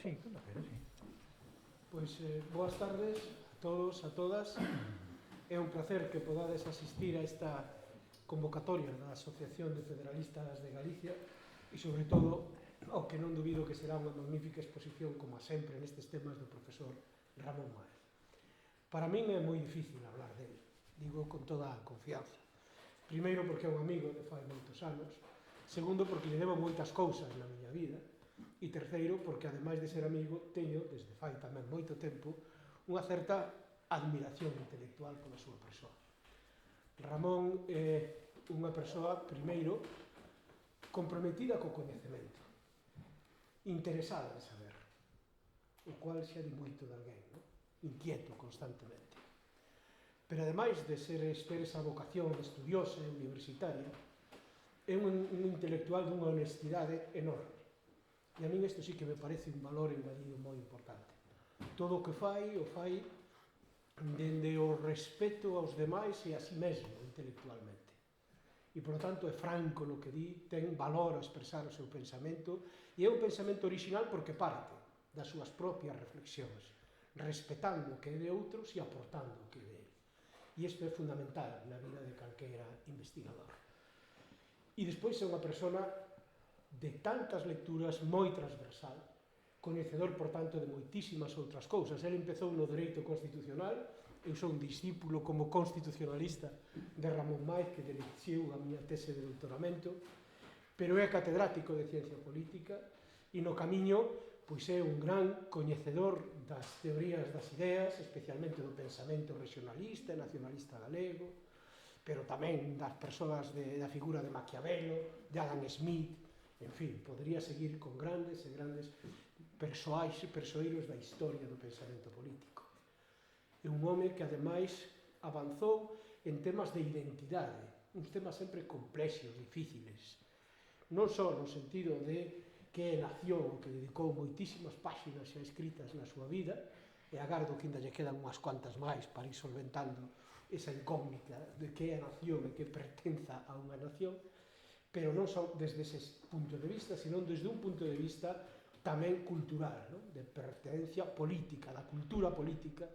Sí, cando quero, sí. Pois boas tardes a todos, a todas. É un placer que podades asistir a esta convocatoria da Asociación de Federalistas de Galicia e, sobre todo, ao que non dubido que será unha magnífica exposición, como sempre, nestes temas do profesor Ramón Máez. Para min é moi difícil hablar dele, digo con toda a confianza. Primeiro, porque é un amigo de fai moitos anos. Segundo, porque lle debo moitas cousas na miña vida. E terceiro, porque ademais de ser amigo, teño, desde fai tamén moito tempo, unha certa admiración intelectual pola súa persoa. Ramón é unha persoa, primeiro, comprometida co coñecemento, interesada en saber, o cual xa di moito de alguén, non? Inquieto constantemente. Pero ademais de ter esa vocación estudiosa e universitaria, é un intelectual dunha honestidade enorme. E a min isto sí que me parece un valor engadido moi importante. Todo o que fai, o fai dende o respeto aos demais e a si mesmo intelectualmente. E, por lo tanto, é franco no que di, ten valor a expresar o seu pensamento, e é un pensamento original porque parte das súas propias reflexións, respetando o que é de outros e aportando o que é de ele. E isto é fundamental na vida de calquera investigador. E despois é unha persona de tantas lecturas, moi transversal, coñecedor, por tanto, de moitísimas outras cousas. Ele empezou no dereito constitucional, eu sou un discípulo como constitucionalista de Ramón Máez, que dirixiu a miña tese de doutoramento, pero é catedrático de ciencia política, e no camiño, pois é un gran coñecedor das teorías das ideas, especialmente do pensamento regionalista e nacionalista galego, pero tamén das persoas da figura de Maquiavelo, de Adam Smith, en fin, podría seguir con grandes e grandes persoeiros da historia do pensamento político. É un home que, ademais, avanzou en temas de identidade, uns temas sempre complexos, difíciles, non só no sentido de que é nación, que dedicou moitísimas páxinas xa escritas na súa vida, e agardo que ainda lle quedan unhas cuantas máis para ir solventando esa incógnita de que é a nación e que pertenza a unha nación, pero non só desde ese punto de vista, sino desde un punto de vista tamén cultural, non? De pertenencia política, da cultura política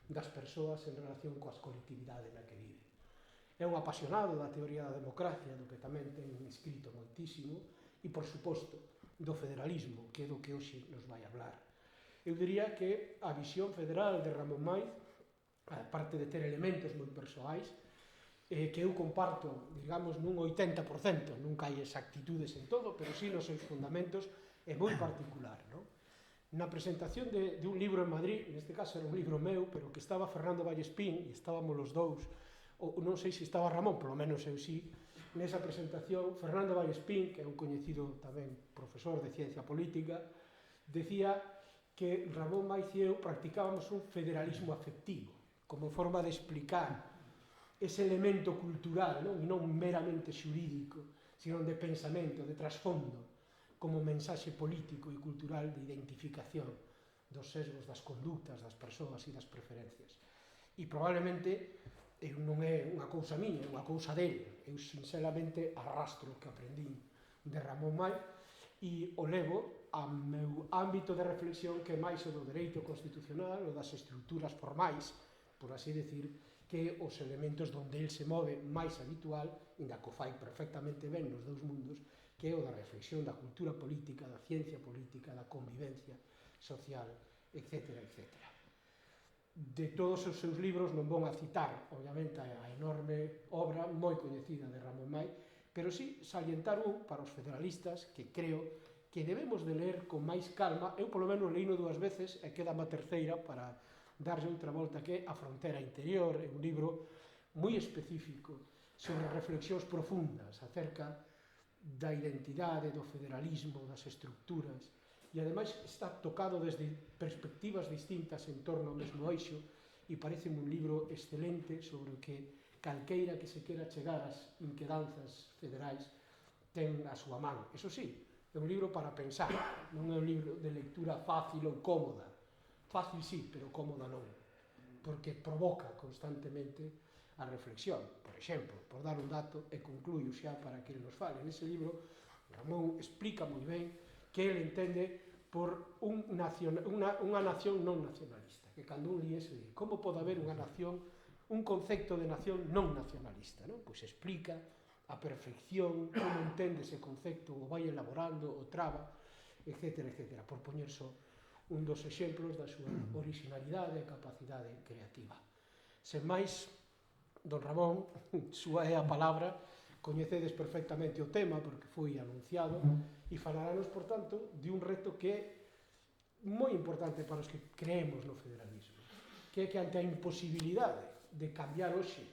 das persoas en relación coas colectividades na que vive. É un apasionado da teoría da democracia, do que tamén ten escrito moitísimo, e, por suposto, do federalismo, que é do que hoxe nos vai hablar. Eu diría que a visión federal de Ramón Máez, aparte de ter elementos moi persoais, que eu comparto, digamos, nun 80%, nunca hai exactitudes en todo, pero sí nos seus fundamentos, é moi particular, non? Na presentación de un libro en Madrid, neste caso era un libro meu, pero que estaba Fernando Vallespín, e estábamos os dous, ou non sei se estaba Ramón, polo menos eu sí, nesa presentación, Fernando Vallespín, que é un coñecido tamén profesor de ciencia política, decía que Ramón Máez e eu practicábamos un federalismo afectivo, como forma de explicar ese elemento cultural, non? E non meramente xurídico, sino de pensamento, de trasfondo, como mensaxe político e cultural de identificación dos sesgos das conductas das persoas e das preferencias. E probablemente non é unha cousa miña, é unha cousa dele. Eu sinceramente arrastro o que aprendín de Ramón Máez e o levo ao meu ámbito de reflexión, que é máis o do dereito constitucional, o das estruturas formais, por así decir, que os elementos donde el se move máis habitual, inda que o fai perfectamente ben nos dous mundos, que é o da reflexión da cultura política, da ciencia política, da convivencia social, etc. etc. De todos os seus libros non vou a citar, obviamente, a enorme obra moi coñecida de Ramón Máez, pero sí salientar un para os federalistas que creo que debemos de ler con máis calma. Eu polo menos leíno 2 veces e queda má terceira para darlle outra volta, que é A frontera interior, é un libro moi específico sobre reflexións profundas acerca da identidade, do federalismo, das estructuras, e ademais está tocado desde perspectivas distintas en torno ao mesmo eixo, e parece un libro excelente sobre o que calqueira que se quera chegar ás inquedanzas federais ten a súa man. Eso sí, é un libro para pensar, non é un libro de lectura fácil ou cómoda. Fácil sí, pero cómoda non, porque provoca constantemente a reflexión. Por exemplo, por dar un dato, e concluyo xa para que nos fale, nese libro Ramón explica moi ben que ele entende por unha nación non nacionalista, que cando un líe se di, como pode haber unha nación, un concepto de nación non nacionalista, non? Pois explica a perfección como entende ese concepto, o vai elaborando, o traba, etc., etc., por poñer só un dos exemplos da súa originalidade e capacidade creativa. Sen máis, don Ramón, súa é a palabra, coñecedes perfectamente o tema porque foi anunciado e falarános, por tanto, de un reto que é moi importante para os que creemos no federalismo, que é que ante a imposibilidade de cambiar hoxe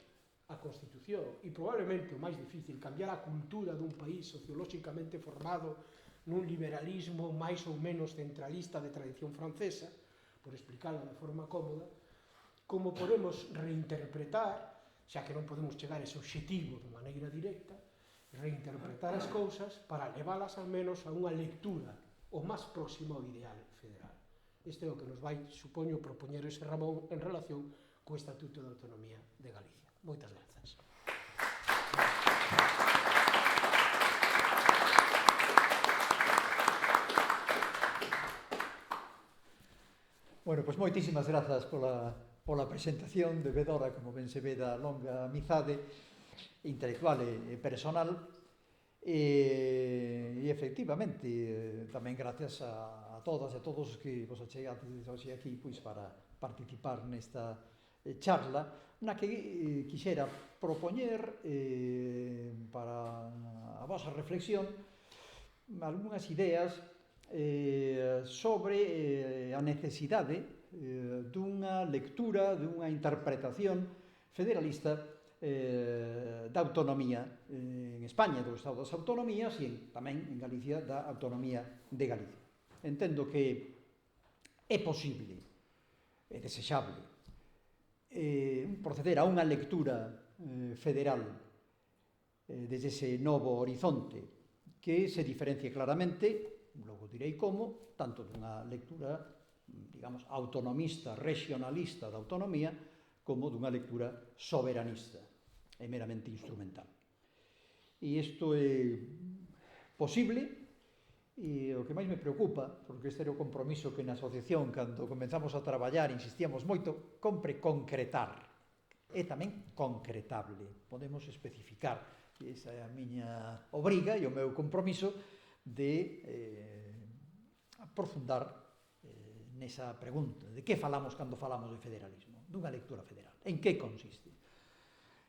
a Constitución e probablemente o máis difícil, cambiar a cultura dun país sociolóxicamente formado nun liberalismo máis ou menos centralista de tradición francesa, por explicarlo de forma cómoda, como podemos reinterpretar, xa que non podemos chegar a ese obxectivo de maneira directa, reinterpretar as cousas para leválas ao menos a unha lectura o máis próximo ao ideal federal. Este é o que nos vai, supoño, propoñer ese Ramón en relación co Estatuto de Autonomía de Galicia. Moitas grazas. Bueno, pois moitísimas grazas pola presentación de Vedora, como ben se ve da longa amizade intelectual e personal. E efectivamente, tamén gracias a todas e a todos os que vos achegades hoxe aquí pois para participar nesta charla na que quixera propoñer para a vosa reflexión algunhas ideas sobre a necesidade dunha lectura, dunha interpretación federalista da autonomía en España, do Estado das Autonomías e tamén en Galicia da autonomía de Galicia. Entendo que é posible, é desexable, proceder a unha lectura federal desde ese novo horizonte que se diferencie claramente, logo direi como, tanto dunha lectura, digamos, autonomista, regionalista da autonomía, como dunha lectura soberanista e meramente instrumental. E isto é posible, e o que máis me preocupa, porque este era o compromiso que na asociación, cando comenzamos a traballar, insistíamos moito, compre concretar. É tamén concretable, podemos especificar. E esa é a miña obriga e o meu compromiso de aprofundar nesa pregunta de que falamos cando falamos de federalismo, dunha lectura federal, en que consiste.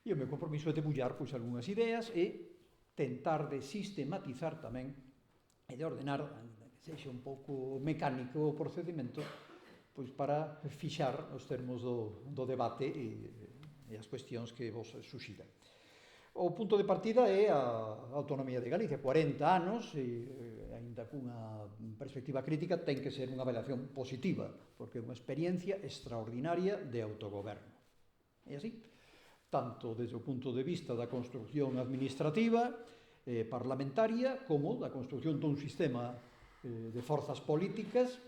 E o meu compromiso é debullar pois algunhas ideas e tentar de sistematizar tamén e de ordenar, que sexa un pouco mecánico o procedimento, pois para fixar os termos do debate e as cuestións que vos suxira. O punto de partida é a autonomía de Galicia, 40 anos, e aínda cunha perspectiva crítica ten que ser unha avaliación positiva, porque é unha experiencia extraordinaria de autogoberno. É así, tanto desde o punto de vista da construcción administrativa, parlamentaria, como da construcción dun sistema de forzas políticas,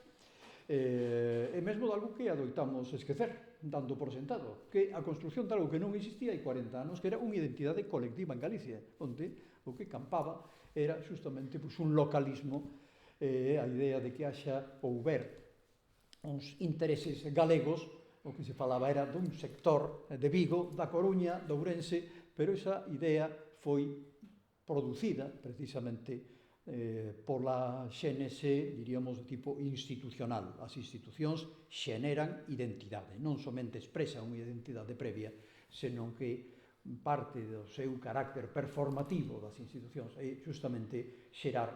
e mesmo de algo que adoitamos esquecer, dando por sentado, que a construcción de algo que non existía hai 40 anos, que era unha identidade colectiva en Galicia, onde o que campaba era justamente pois, un localismo, a idea de que haxa ou ver uns intereses galegos, o que se falaba era dun sector de Vigo, da Coruña, de Ourense, pero esa idea foi producida precisamente pola xénese, diríamos, de tipo institucional. As institucións xeneran identidade, non somente expresan unha identidade previa, senón que parte do seu carácter performativo das institucións é justamente xerar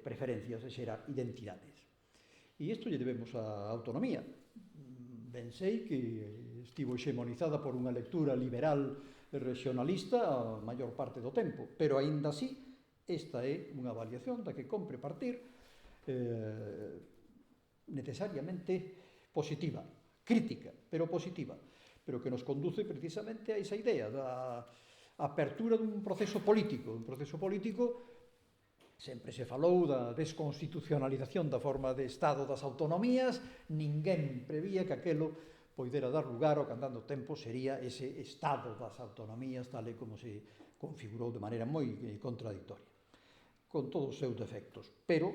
preferencias e xerar identidades. E isto lle debemos á autonomía. Ben sei que estivo xemonizada por unha lectura liberal e regionalista a maior parte do tempo, pero aínda así esta é unha avaliación da que compre partir necesariamente positiva, crítica, pero positiva, pero que nos conduce precisamente a esa idea da apertura dun proceso político. Un proceso político, sempre se falou da desconstitucionalización da forma de Estado das autonomías, ninguén prevía que aquelo poidera dar lugar ao que andando tempo sería ese Estado das autonomías tal e como se configurou de maneira moi contradictoria, con todos os seus defectos. Pero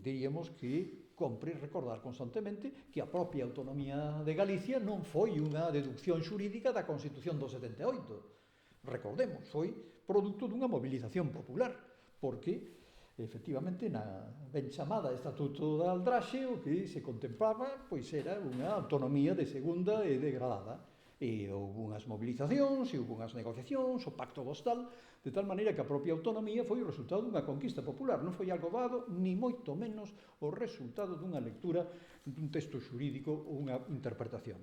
diríamos que compre recordar constantemente que a propia autonomía de Galicia non foi unha deducción xurídica da Constitución do 78. Recordemos, foi produto dunha movilización popular, porque efectivamente na ben chamada Estatuto da Aldraxe o que se contemplaba pois era unha autonomía de segunda e degradada. E houve unhas movilizacións, e houve unhas negociacións, o Pacto do Hostal, de tal maneira que a propia autonomía foi o resultado dunha conquista popular, non foi algo dado, ni moito menos o resultado dunha lectura dun texto xurídico ou unha interpretación.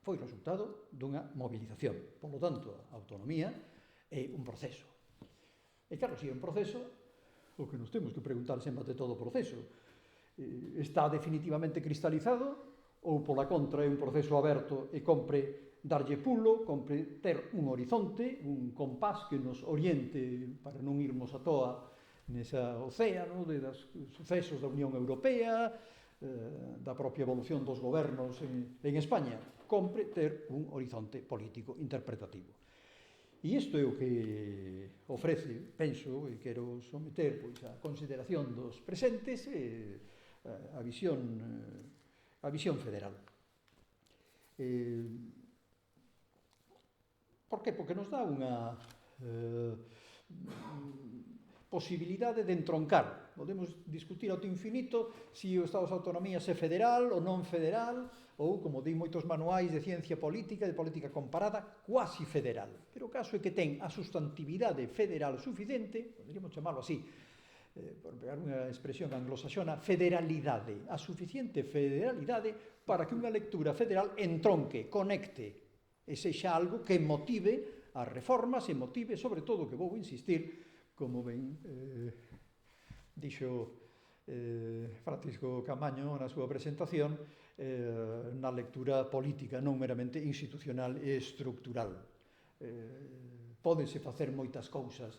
Foi o resultado dunha movilización. Por lo tanto, a autonomía é un proceso. E claro, se é un proceso, o que nos temos que preguntar sempre ante todo o proceso, está definitivamente cristalizado ou pola contra é un proceso aberto e compre darlle pulo, compre ter un horizonte, un compás que nos oriente para non irmos a toa nesa océano dos sucesos da Unión Europea, da propia evolución dos gobernos en España. Compre ter un horizonte político interpretativo. E isto é o que ofrece, penso, e quero someter pois, a consideración dos presentes a visión federal. Por que? Porque nos dá unha posibilidade de entroncar. Podemos discutir ao infinito se o Estado de Autonomía é federal ou non federal, ou, como di moitos manuais de ciencia política, de política comparada, cuasi federal. Pero o caso é que ten a sustantividade federal suficiente, poderíamos chamalo así, por pegar unha expresión anglosaxona, federalidade, a suficiente federalidade para que unha lectura federal entronque, conecte, e sexa algo que motive as reformas e motive, sobre todo, que vou insistir, como ben dixo Francisco Camaño na súa presentación, na lectura política, non meramente institucional e estructural. Pódense facer moitas cousas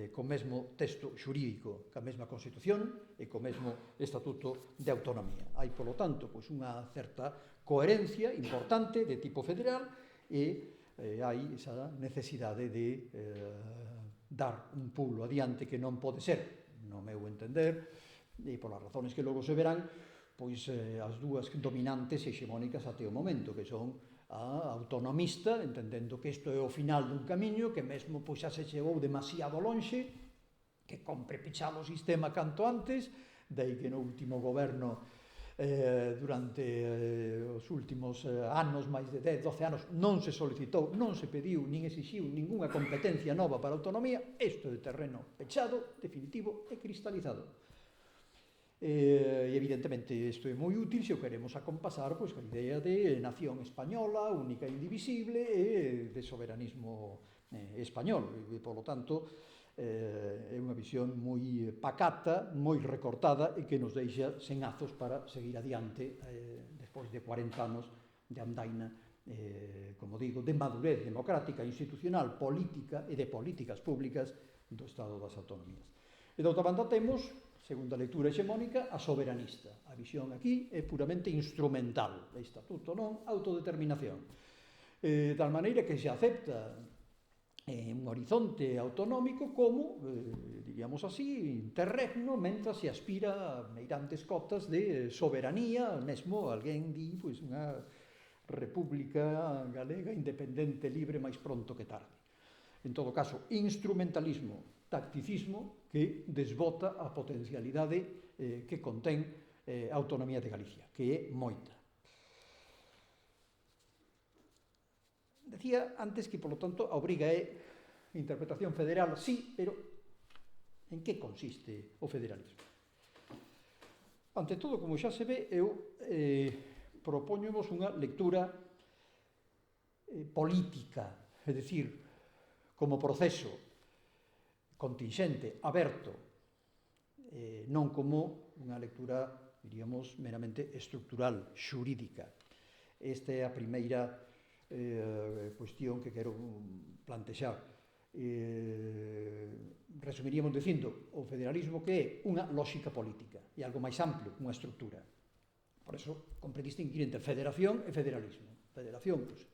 co mesmo texto xurídico, ca mesma Constitución e co mesmo Estatuto de Autonomía. Hai, polo tanto, pois, unha certa coherencia importante de tipo federal e hai esa necesidade de dar un pulo adiante que non pode ser, no meu entender, e polas razones que logo se verán, pois as dúas dominantes e hexemónicas até o momento, que son a autonomista, entendendo que isto é o final dun camiño, que mesmo pois xa se chegou demasiado lonxe, que compre pechar o sistema canto antes, dai que no último goberno durante os últimos anos, máis de 10, 12 anos, non se solicitou, non se pediu, nin exixiu ningunha competencia nova para a autonomía. Isto é terreno pechado, definitivo e cristalizado. E evidentemente isto é moi útil se o queremos acompasar pois, a idea de nación española, única e indivisible, e de soberanismo español. E, polo tanto, é unha visión moi pacata, moi recortada e que nos deixa sen azos para seguir adiante despois de 40 anos de andaina, como digo, de madurez democrática, institucional, política e de políticas públicas do Estado das Autonomías. E, de outra banda, temos, segunda lectura hexemónica, a soberanista. A visión aquí é puramente instrumental, estatuto non, autodeterminación. De tal maneira que se acepta un horizonte autonómico como, diríamos así, interregno, mentras se aspira a meirantes cotas de soberanía, mesmo alguén di, pois, unha república galega independente, libre, máis pronto que tarde. En todo caso, instrumentalismo, tacticismo que desbota a potencialidade que contén a autonomía de Galicia, que é moita. Decía antes que, polo tanto, a obriga é interpretación federal, sí, pero en que consiste o federalismo? Ante todo, como xa se ve, eu propóñovos unha lectura política, é dicir, como proceso contingente, aberto, non como unha lectura, diríamos, meramente estructural, xurídica. Esta é a primeira cuestión que quero plantexar. Resumiríamos dicindo o federalismo que é unha lógica política e algo máis amplio, unha estructura. Por eso, compre distinguir entre federación e federalismo. Federación, pois,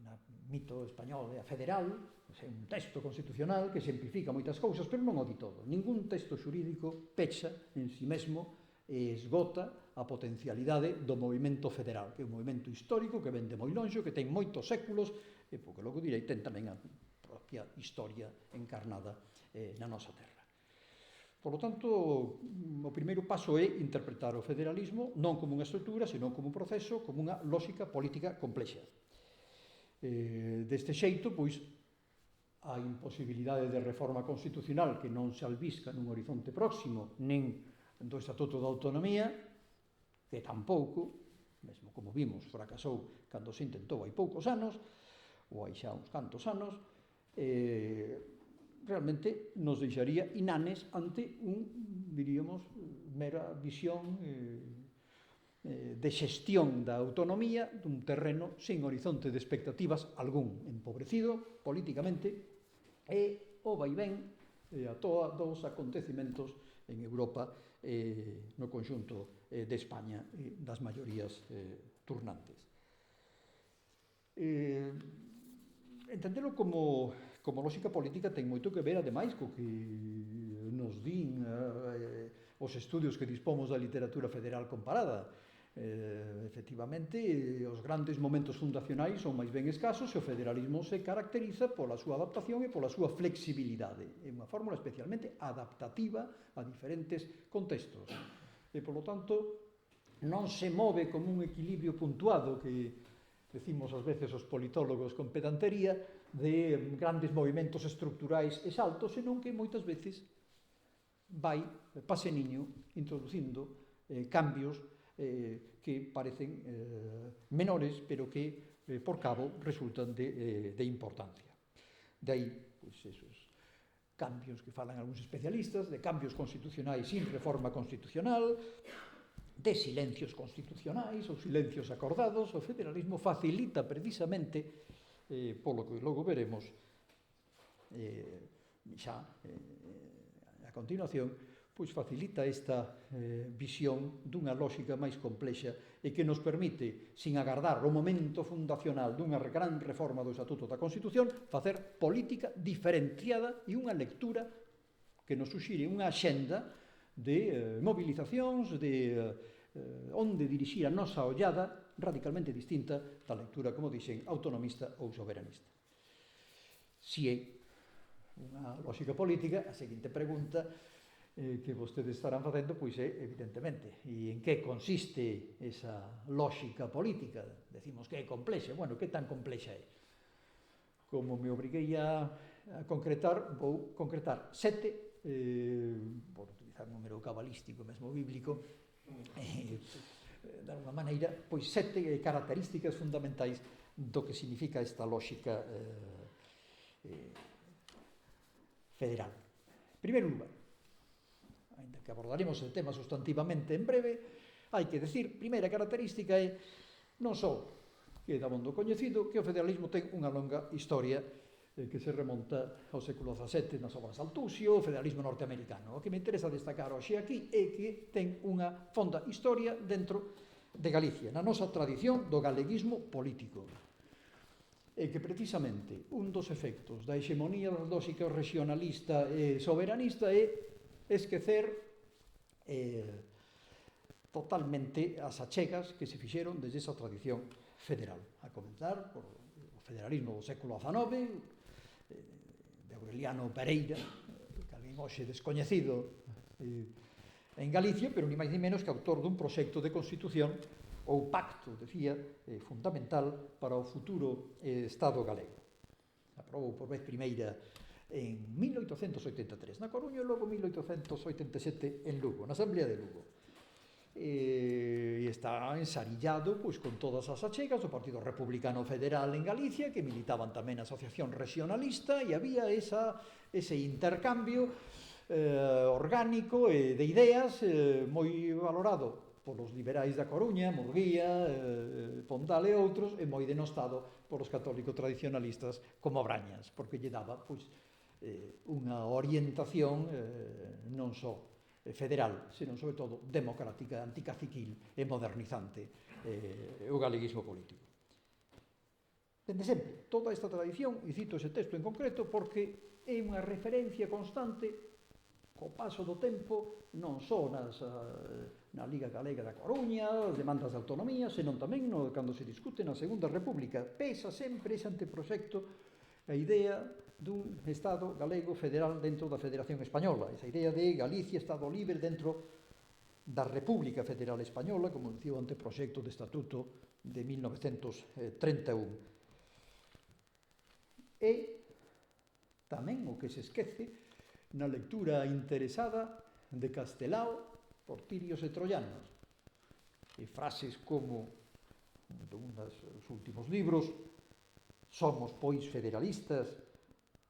na mito español é a federal, é un texto constitucional que simplifica moitas cousas, pero non o di todo. Ningún texto xurídico pecha en si mesmo e esgota a potencialidade do movimento federal, que é un movimento histórico que vende moi longe, que ten moitos séculos, e porque logo direi ten tamén a propia historia encarnada na nosa terra. Por lo tanto, o primeiro paso é interpretar o federalismo non como unha estrutura, senón como un proceso, como unha lógica política complexa. Deste xeito, pois, a imposibilidade de reforma constitucional que non se albisca nun horizonte próximo, nen do Estatuto de Autonomía, que tampouco, mesmo como vimos, fracasou cando se intentou hai poucos anos, ou hai xa uns cantos anos, realmente nos deixaría inanes ante diríamos, mera visión de xestión da autonomía dun terreno sin horizonte de expectativas algún, empobrecido políticamente, e o vaivén a toda dos acontecimentos en Europa no conxunto de España e das maiorías turnantes. Entendelo como lógica política ten moito que ver, ademais, co que nos din os estudios que dispomos da literatura federal comparada. Efectivamente, os grandes momentos fundacionais son máis ben escasos e o federalismo se caracteriza pola súa adaptación e pola súa flexibilidade. É unha fórmula especialmente adaptativa a diferentes contextos. E, polo tanto, non se move como un equilibrio puntuado que decimos ás veces os politólogos con pedantería de grandes movimentos estructurais e saltos, senón que moitas veces vai paseniño introducindo cambios que parecen menores, pero que por cabo resultan de importancia. De aí, pois, esos cambios que falan algúns especialistas, de cambios constitucionais sin reforma constitucional, de silencios constitucionais ou silencios acordados. O federalismo facilita precisamente, polo que logo veremos xa a continuación, pois facilita esta visión dunha lógica máis complexa e que nos permite, sin agardar o momento fundacional dunha gran reforma do Estatuto da Constitución, facer política diferenciada e unha lectura que nos suxire unha axenda de movilizacións, de onde dirixir a nosa ollada radicalmente distinta da lectura, como dixen, autonomista ou soberanista. Si é unha lógica política, a seguinte pregunta que vostedes estarán facendo, pois é, evidentemente, e en que consiste esa lógica política? Decimos que é complexa. Bueno, que tan complexa é? Como me obriguei a concretar, vou concretar 7, por utilizar un número cabalístico, mesmo bíblico, de alguma maneira, pois 7 características fundamentais do que significa esta lógica federal. En primeiro lugar, ainda que abordaremos el tema sustantivamente en breve, hai que decir, primeira característica é non só que é dabondo coñecido que o federalismo ten unha longa historia que se remonta ao século XVII nas obras Altusio, o federalismo norteamericano. O que me interesa destacar hoxe aquí é que ten unha fonda historia dentro de Galicia, na nosa tradición do galeguismo político. E que precisamente un dos efectos da hexemonía das lógicas regionalista e soberanista é esquecer totalmente as achegas que se fixeron desde esa tradición federal, a comenzar por o federalismo do século XIX, de Aureliano Pereira, que alguén hoxe descoñecido en Galicia, pero ni máis ni menos que autor dun proxecto de constitución ou pacto, decía, fundamental para o futuro Estado galego. Aprobou por vez primeira en 1883 na Coruña e logo 1887 en Lugo, na Asamblea de Lugo. E está ensarillado pois, con todas as achegas do Partido Republicano Federal en Galicia, que militaban tamén na Asociación Regionalista, e había ese intercambio orgánico de ideas moi valorado polos liberais da Coruña, Murguía, Pondal e outros, e moi denostado polos católicos tradicionalistas como Brañas, porque lle daba pois, unha orientación non só federal, senón sobre todo democrática, anticaciquil e modernizante o galeguismo político. Dende sempre, toda esta tradición, e cito ese texto en concreto, porque é unha referencia constante co paso do tempo, non só na Liga Galega da Coruña, as demandas de autonomía, senón tamén cando se discute na Segunda República. Pesa sempre ese anteproxecto a idea dun Estado galego federal dentro da Federación Española, esa idea de Galicia, Estado libre dentro da República Federal Española, como dicía o anteproxecto de Estatuto de 1931. E tamén o que se esquece na lectura interesada de Castelao, Portirios e Troyanos, e frases como dun dos últimos libros: somos, pois, federalistas,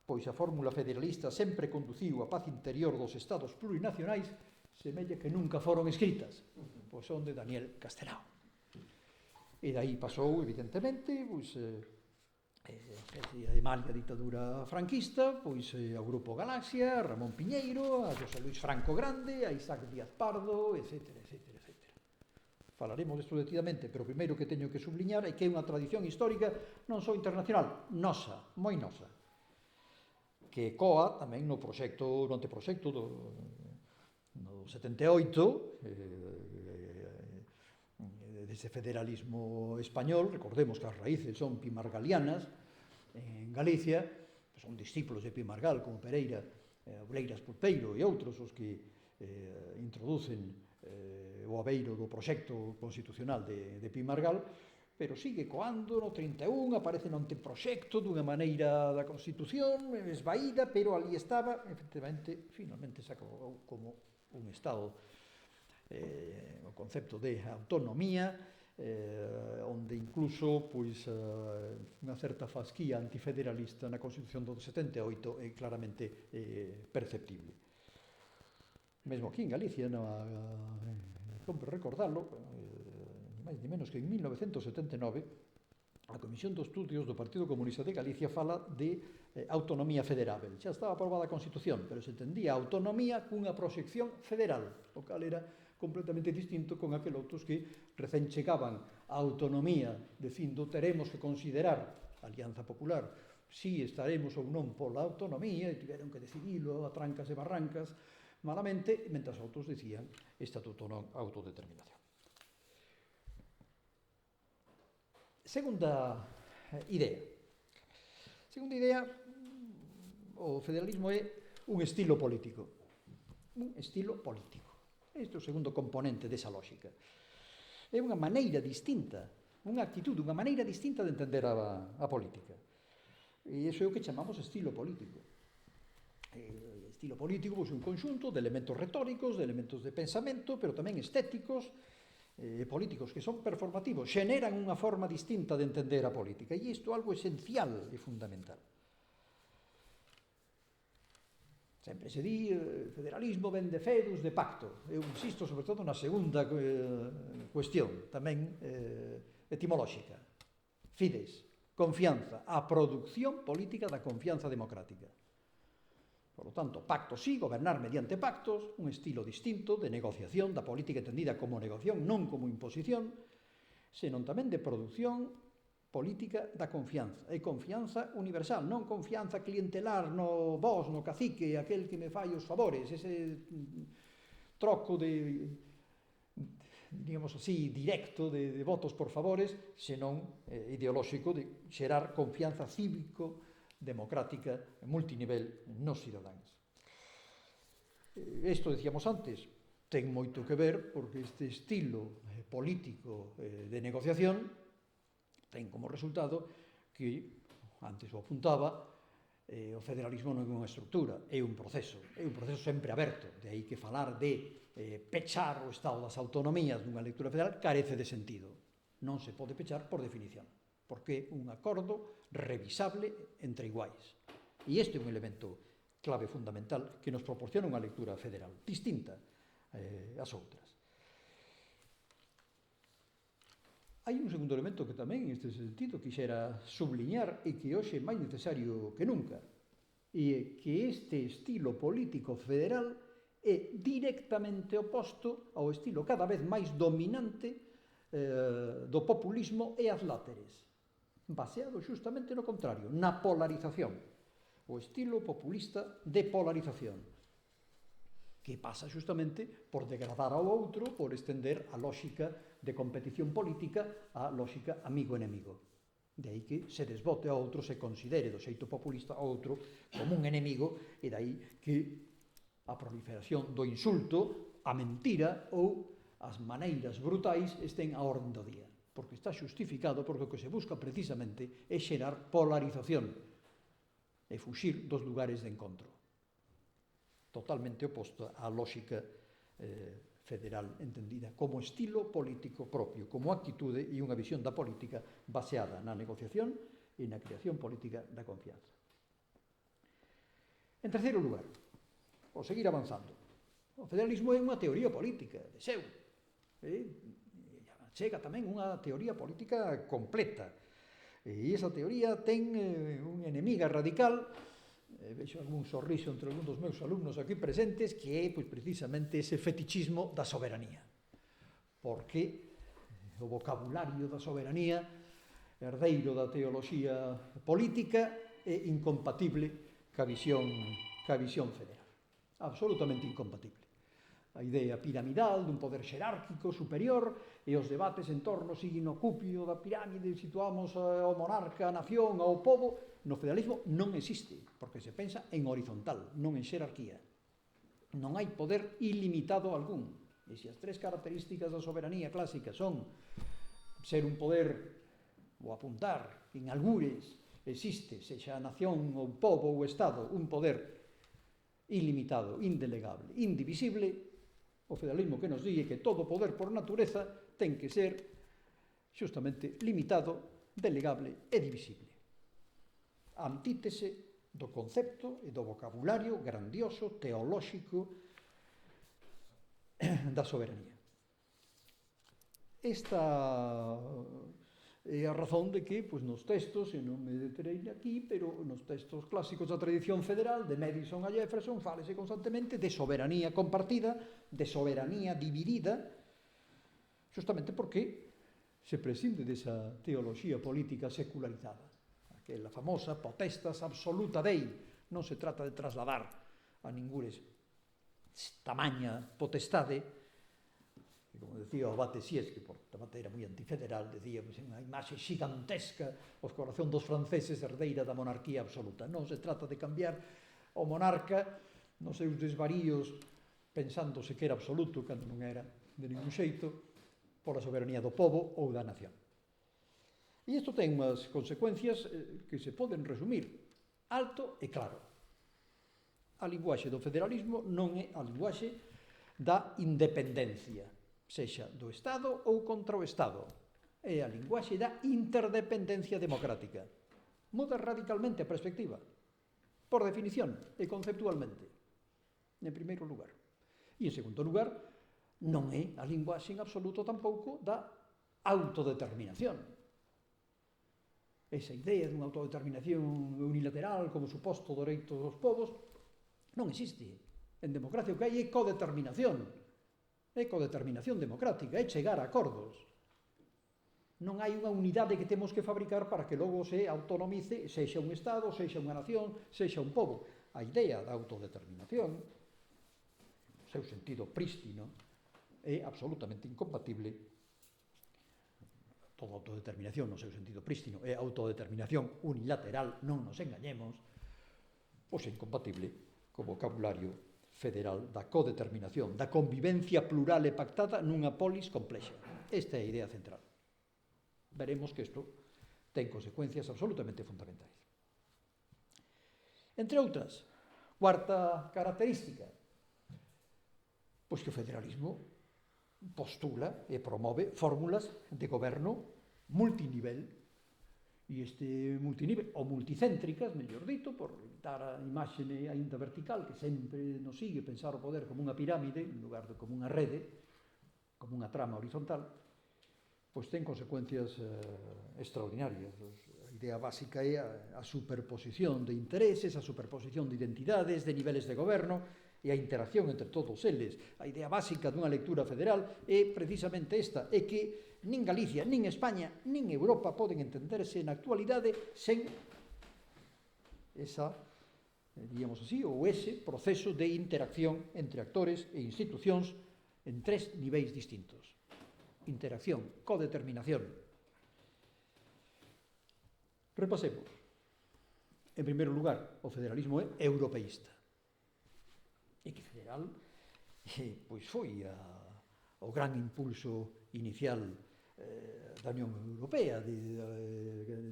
pois a fórmula federalista sempre conduciu a paz interior dos estados plurinacionais, semella que nunca foron escritas. Pois son de Daniel Castelao. E daí pasou, evidentemente, pois, de mal a ditadura franquista, pois ao Grupo Galaxia, a Ramón Piñeiro, a José Luis Franco Grande, a Isaac Díaz Pardo, etc. Falaremos desto detidamente, pero o primeiro que teño que subliñar é que é unha tradición histórica non só internacional, nosa, moi nosa, que coa tamén no anteproxecto no 78, dese federalismo español. Recordemos que as raíces son pimargalianas en Galicia, que son discípulos de Pimargal, como Pereira, Obreiras Pulpeiro e outros os que introducen o aveiro do proxecto constitucional de Pimargal, pero sigue coando no 31, aparece no anteproxecto dunha maneira da Constitución esvaída, pero ali estaba, efectivamente, finalmente sacou como un Estado, o concepto de autonomía, onde incluso pois, unha certa fasquía antifederalista na Constitución do 78 é claramente perceptible. Mesmo aquí en Galicia, compre recordarlo, ni máis ni menos que en 1979, a Comisión de Estudios do Partido Comunista de Galicia fala de autonomía federável. Xa estaba aprobada a Constitución, pero se entendía a autonomía cunha proxección federal, o cal era completamente distinto con aquel outros que recén chegaban a autonomía, dicindo teremos que considerar a Alianza Popular si estaremos ou non pola autonomía, e tiveron que decidilo a trancas e barrancas malamente, mentre outros dicían estatuto non autodeterminación. Segunda idea, o federalismo é un estilo político. Este é o segundo componente desa lógica. É unha maneira distinta, unha actitude, unha maneira distinta de entender a política. E iso é o que chamamos estilo político. Estilo político é un conxunto de elementos retóricos, de elementos de pensamento, pero tamén estéticos, políticos que son performativos, xeneran unha forma distinta de entender a política. E isto é algo esencial e fundamental. Sempre se di federalismo ven de fedus, de pacto. Eu insisto sobre todo na segunda cuestión, tamén etimolóxica. Fides, confianza, a produción política da confianza democrática. Por lo tanto, pacto sí, gobernar mediante pactos, un estilo distinto de negociación da política entendida como negociación, non como imposición, senón tamén de produción política da confianza. E confianza universal, non confianza clientelar no vos, no cacique, aquel que me fai os favores, ese troco digamos así, directo de votos por favores, senón ideolóxico de xerar confianza cívico-democrática multinivel nos cidadáns. Isto decíamos antes, ten moito que ver porque este estilo político de negociación ten como resultado que, antes o apuntaba, o federalismo non é unha estructura, é un proceso sempre aberto, de aí que falar de pechar o estado das autonomías dunha lectura federal carece de sentido. Non se pode pechar por definición, porque é un acordo revisable entre iguais. E este é un elemento clave fundamental que nos proporciona unha lectura federal distinta ás outras. Hai un segundo elemento que tamén, neste sentido, quixera subliñar e que hoxe é máis necesario que nunca, e que este estilo político federal é directamente oposto ao estilo cada vez máis dominante do populismo e as láteres. baseado xustamente no contrario, na polarización. O estilo populista de polarización, que pasa xustamente por degradar ao outro, por estender a lógica de competición política á lógica amigo-enemigo. De aí que se desbote ao outro, se considere do xeito populista ao outro como un enemigo, e de aí que a proliferación do insulto, a mentira ou as maneiras brutais estén á orden do día, porque está xustificado, porque o que se busca precisamente é xerar polarización e fuxir dos lugares de encontro, totalmente oposta á lógica federal entendida como estilo político propio, como actitude e unha visión da política baseada na negociación e na creación política da confianza. En terceiro lugar, por seguir avanzando, o federalismo é unha teoría política de seu, chega tamén unha teoría política completa, e esa teoría ten unha enemiga radical. Vexo algún sorriso entre algún dos meus alumnos aquí presentes, que é precisamente ese fetichismo da soberanía, porque o vocabulario da soberanía, herdeiro da teoloxía política, é incompatible ca visión federal, absolutamente incompatible. A idea piramidal dun poder xerárquico superior e os debates en torno siguen o cupio da pirámide, situamos ao monarca, a nación, ao pobo. No federalismo non existe, porque se pensa en horizontal, non en xerarquía. Non hai poder ilimitado algún. E se as tres características da soberanía clásica son ser un poder, ou apuntar, en algures, existe, sexa a nación, ou pobo, ou Estado, un poder ilimitado, indelegable, indivisible, o federalismo que nos digue que todo poder por natureza ten que ser xustamente limitado, delegable e divisible. A antítese do concepto e do vocabulario grandioso, teolóxico da soberanía. Esta é a razón de que, nos textos, e non me deterei aquí, pero nos textos clásicos da tradición federal, de Madison a Jefferson, fálese constantemente de soberanía compartida, de soberanía dividida, justamente porque se prescinde desa teoloxía política secularizada, aquela famosa potestas absoluta dei. Non se trata de trasladar a ningures tamaña potestade, que, como decía o Abate Sies, que por Abate era moi antifederal, decía unha imaxe xigantesca os corazón dos franceses herdeira da monarquía absoluta. Non se trata de cambiar o monarca nos seus desvaríos pensándose que era absoluto cando non era de ningún xeito, pola soberanía do pobo ou da nación. E isto ten unhas consecuencias que se poden resumir alto e claro. A linguaxe do federalismo non é a linguaxe da independencia, sexa do Estado ou contra o Estado. É a linguaxe da interdependencia democrática. Muda radicalmente a perspectiva, por definición e conceptualmente, en primeiro lugar. E en segundo lugar, non é a linguaxe en absoluto tampouco da autodeterminación. Esa idea dunha autodeterminación unilateral como suposto dereito dos povos non existe. En democracia o que hai é codeterminación. É codeterminación democrática, é chegar a acordos. Non hai unha unidade que temos que fabricar para que logo se autonomice, sexa un Estado, sexa unha nación, sexa un pobo. A idea da autodeterminación, no seu sentido prístino, é absolutamente incompatible. Toda autodeterminación no seu sentido prístino é autodeterminación unilateral, non nos engañemos, pois é incompatible co vocabulario federal da codeterminación, da convivencia plural e pactada nunha polis complexa. Esta é a idea central. Veremos que isto ten consecuencias absolutamente fundamentais. Entre outras, cuarta característica, pois que o federalismo postula e promove fórmulas de goberno multinivel, e este multinivel, ou multicéntricas, mellor dito, por dar a imaxe ainda vertical, que sempre nos sigue pensar o poder como unha pirámide, en lugar de como unha rede, como unha trama horizontal, pois ten consecuencias extraordinarias. A idea básica é a superposición de intereses, a superposición de identidades, de niveles de goberno, e a interacción entre todos eles. A idea básica dunha lectura federal é precisamente esta, é que nin Galicia, nin España, nin Europa poden entenderse na actualidade sen esa, digamos así, ou ese proceso de interacción entre actores e institucións en tres niveis distintos. Interacción, codeterminación. Repasemos. En primeiro lugar, o federalismo é europeísta. E que federal pois foi o gran impulso inicial da Unión Europea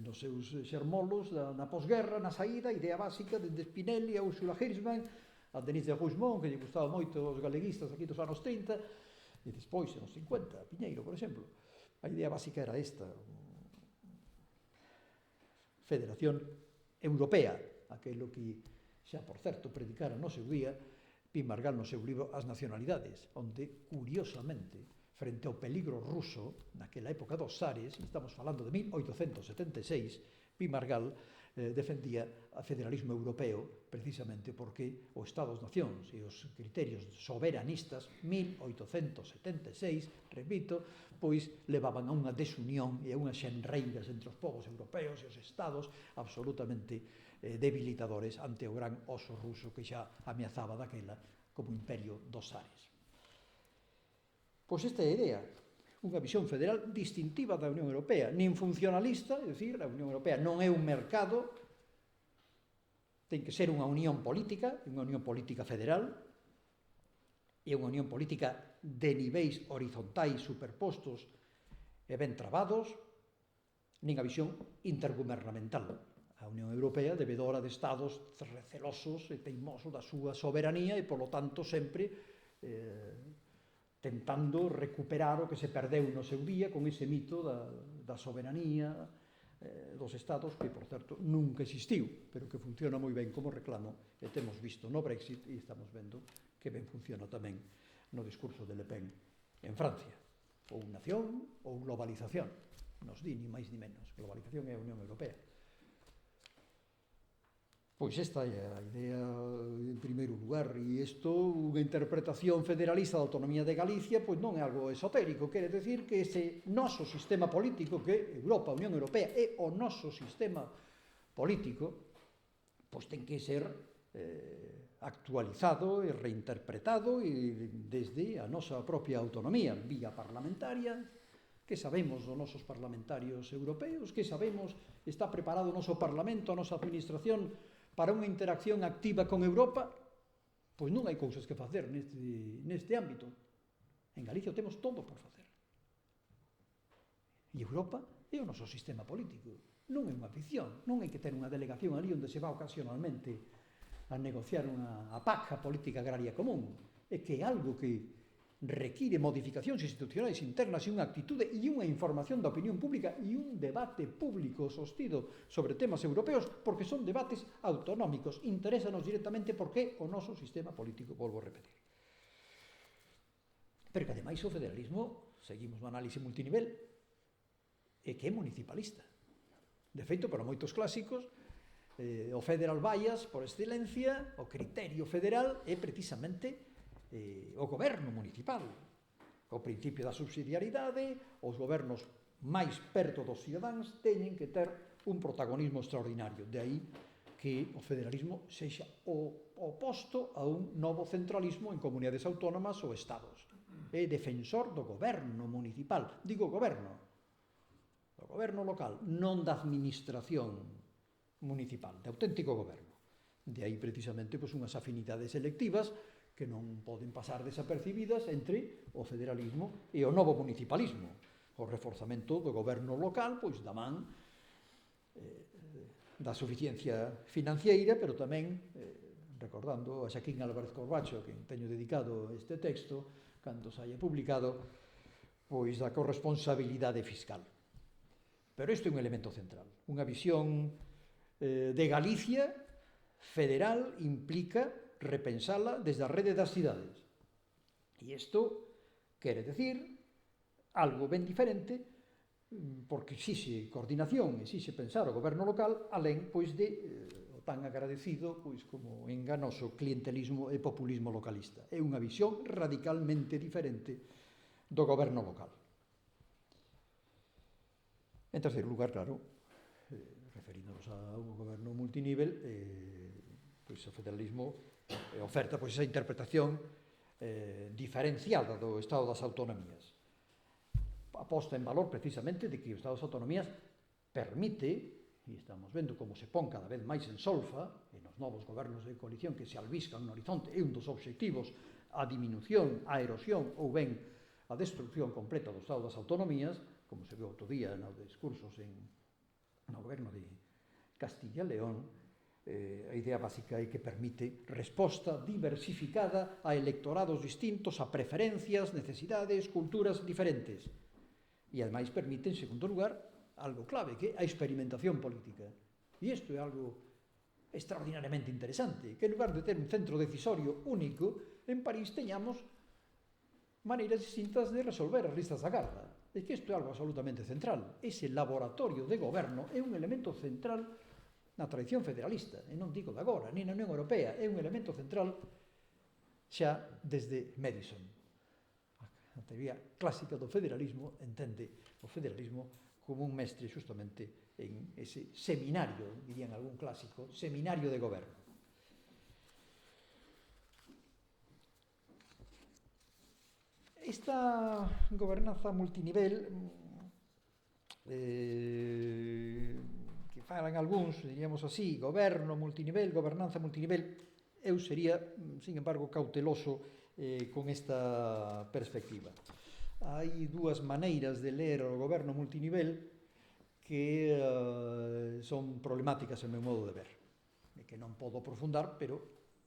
nos seus xermolos na posguerra, na saída, idea básica de Spinelli a Ursula Hirschman, a Denise de Rougemont, que lle gustaba moito aos galeguistas aquí dos anos 30 e despois anos 50, Piñeiro, por exemplo. A idea básica era esta: Federación Europea, aquilo que xa, por certo, predicara no seu día Pi Margall no seu libro As nacionalidades, onde, curiosamente, frente ao peligro ruso, naquela época dos zares, estamos falando de 1876, Pi Margall defendía o federalismo europeo precisamente porque os Estados-nacións e os criterios soberanistas, 1876, repito, pois levaban a unha desunión e a unhas xenreiras entre os povos europeos e os Estados absolutamente debilitadores ante o gran oso ruso que xa ameazaba daquela como imperio dos zares. Pois esta é a idea, unha visión federal distintiva da Unión Europea, nin funcionalista, é dicir, a Unión Europea non é un mercado, ten que ser unha unión política federal, e unha unión política de niveis horizontais superpostos e ben trabados, nin a visión intergubernamental. A Unión Europea, debedora de Estados recelosos e teimosos da súa soberanía e, polo tanto, sempre tentando recuperar o que se perdeu no seu día con ese mito da soberanía dos Estados, que, por certo, nunca existiu, pero que funciona moi ben como reclamo, e temos visto no Brexit e estamos vendo que ben funciona tamén no discurso de Le Pen en Francia. Ou nación ou globalización. Nos di ni máis ni menos. Globalización é a Unión Europea. Pois esta é a idea en primeiro lugar, e isto, unha interpretación federalista da autonomía de Galicia, pois non é algo esotérico, quere decir que ese noso sistema político, que Europa, a Unión Europea, é o noso sistema político, pois ten que ser actualizado e reinterpretado e desde a nosa propia autonomía, vía parlamentaria. Que sabemos dos nosos parlamentarios europeos? Que sabemos, está preparado o noso Parlamento, a nosa administración, para unha interacción activa con Europa? Pois non hai cousas que facer neste ámbito. En Galicia temos todo por facer. E Europa é o noso sistema político. Non é unha ficción. Non hai que ter unha delegación ali onde se va ocasionalmente a negociar a PAC, a Política Agraria Común. É que é algo que require modificacións institucionais internas e unha actitude e unha información da opinión pública e un debate público sostido sobre temas europeos, porque son debates autonómicos, interésanos directamente porque o noso sistema político, volvo a repetir. Pero que ademais o federalismo, seguimos no análise multinivel, é que é municipalista. De feito, para moitos clásicos, o federal bias, por excelencia, o criterio federal é precisamente o goberno municipal, o principio da subsidiariedade. Os gobernos máis perto dos cidadáns teñen que ter un protagonismo extraordinario, de aí que o federalismo sexa o oposto a un novo centralismo en comunidades autónomas ou estados. É defensor do goberno municipal, digo goberno, do goberno local, non da administración municipal, de auténtico goberno. De aí precisamente unhas afinidades selectivas que non poden pasar desapercibidas entre o federalismo e o novo municipalismo. O reforzamento do goberno local, pois da man da suficiencia financiera, pero tamén, recordando a Xaquín Álvarez Corbacho, que teño dedicado este texto, cando se haya publicado, pois da corresponsabilidade fiscal. Pero isto é un elemento central. Unha visión de Galicia federal implica repensala desde a rede das cidades. E isto quere decir algo ben diferente, porque exixe coordinación, exixe pensar o goberno local, alén pois de o tan agradecido pois como enganoso clientelismo e populismo localista. É unha visión radicalmente diferente do goberno local. En terceiro lugar, claro, referíndonos ao goberno multinivel, pois o federalismo oferta pois esa interpretación diferenciada do Estado das Autonomías. Aposta en valor precisamente de que o Estado das Autonomías permite, e estamos vendo como se pon cada vez máis en solfa, e nos novos gobernos de coalición que se albiscan no horizonte, é un dos obxectivos a diminución, a erosión ou ben a destrucción completa do Estado das Autonomías, como se veu outro día nos discursos no goberno de Castilla e León. A idea básica é que permite resposta diversificada a electorados distintos, a preferencias, necesidades, culturas diferentes. E, ademais, permite, en segundo lugar, algo clave, que é a experimentación política. E isto é algo extraordinariamente interesante, que en lugar de ter un centro decisorio único, en París teñamos maneiras distintas de resolver as listas da Garda. É que isto é algo absolutamente central. Ese laboratorio de goberno é un elemento central na tradición federalista, e non digo de agora, ni na Unión Europea, é un elemento central xa desde Madison. A teoría clásica do federalismo entende o federalismo como un mestre justamente en ese seminario, dirían algún clásico, seminario de goberno. Esta gobernanza multinivel que falan algúns, diríamos así, goberno multinivel, gobernanza multinivel, eu sería, sin embargo, cauteloso con esta perspectiva. Hai dúas maneiras de ler o goberno multinivel que son problemáticas en meu modo de ver, e que non podo aprofundar, pero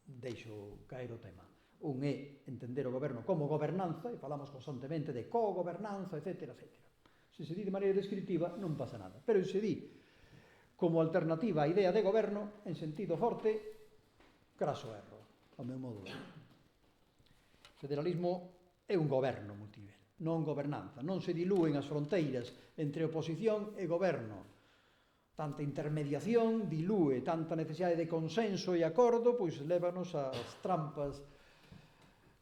deixo caer o tema. Un é entender o goberno como gobernanza, e falamos constantemente de cogobernanza, etc. Se se di de maneira descriptiva, non pasa nada. Pero se di como alternativa á idea de goberno, en sentido forte, craso erro, ao meu modo de ver. O federalismo é un goberno multinivel, non gobernanza. Non se dilúen as fronteiras entre oposición e goberno. Tanta intermediación dilúe, tanta necesidade de consenso e acordo, pois lévanos ás trampas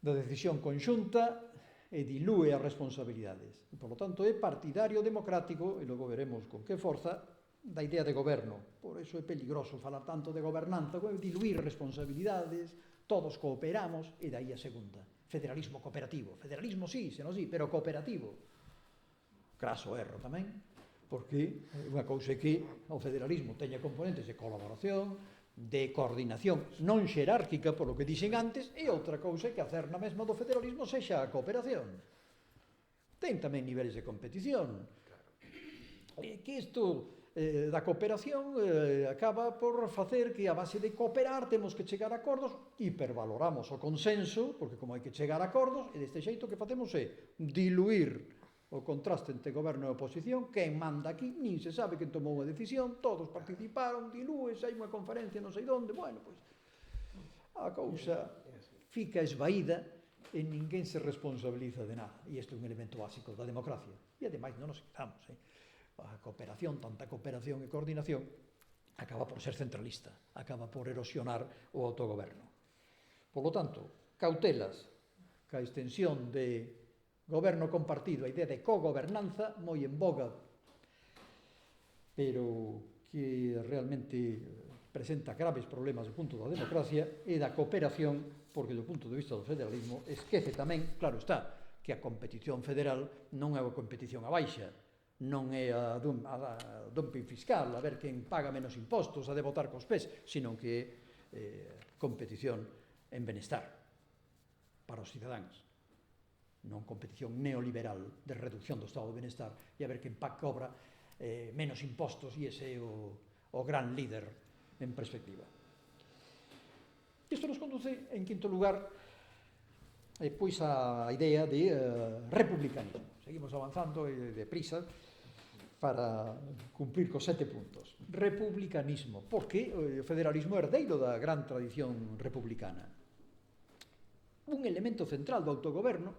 da decisión conxunta e dilúe as responsabilidades. E, por lo tanto, é partidario democrático, e logo veremos con que forza, da idea de goberno. Por eso é peligroso falar tanto de gobernanza, diluir responsabilidades, todos cooperamos, e dai a segunda. Federalismo cooperativo. Federalismo sí, senón sí, pero cooperativo. Craso erro tamén, porque unha cousa é que o federalismo teña componentes de colaboración, de coordinación non xerárquica, polo que dixen antes, e outra cousa é que a cerna mesma do federalismo sexa a cooperación. Ten tamén niveles de competición. Que isto da cooperación acaba por facer que a base de cooperar temos que chegar a acordos, hipervaloramos o consenso, porque como hai que chegar a acordos, e deste xeito que facemos é diluir o contraste entre goberno e oposición, quen manda aquí, nin se sabe quen tomou a decisión, todos participaron, dilúes, hai unha conferencia non sei onde, bueno, pois a cousa fica esvaída e ninguén se responsabiliza de nada, e isto é un elemento básico da democracia, e ademais non nos quedamos, a cooperación, tanta cooperación e coordinación, acaba por ser centralista, acaba por erosionar o autogoberno. Por lo tanto, cautelas ca extensión de goberno compartido, a idea de cogobernanza, moi en boga, pero que realmente presenta graves problemas do punto da democracia, e da cooperación, porque do punto de vista do federalismo esquece tamén, claro está, que a competición federal non é a competición a baixa, non é a dumping fiscal, a ver quen paga menos impostos, a de botar cos pés, sino que é competición en benestar para os cidadáns. Non competición neoliberal de reducción do estado de benestar e a ver quen cobra menos impostos, e ese é o gran líder en perspectiva. Isto nos conduce, en quinto lugar, pois a idea de republicanismo. Seguimos avanzando deprisa para cumprir cos 7 puntos. Republicanismo, porque o federalismo é herdeiro da gran tradición republicana. Un elemento central do autogoberno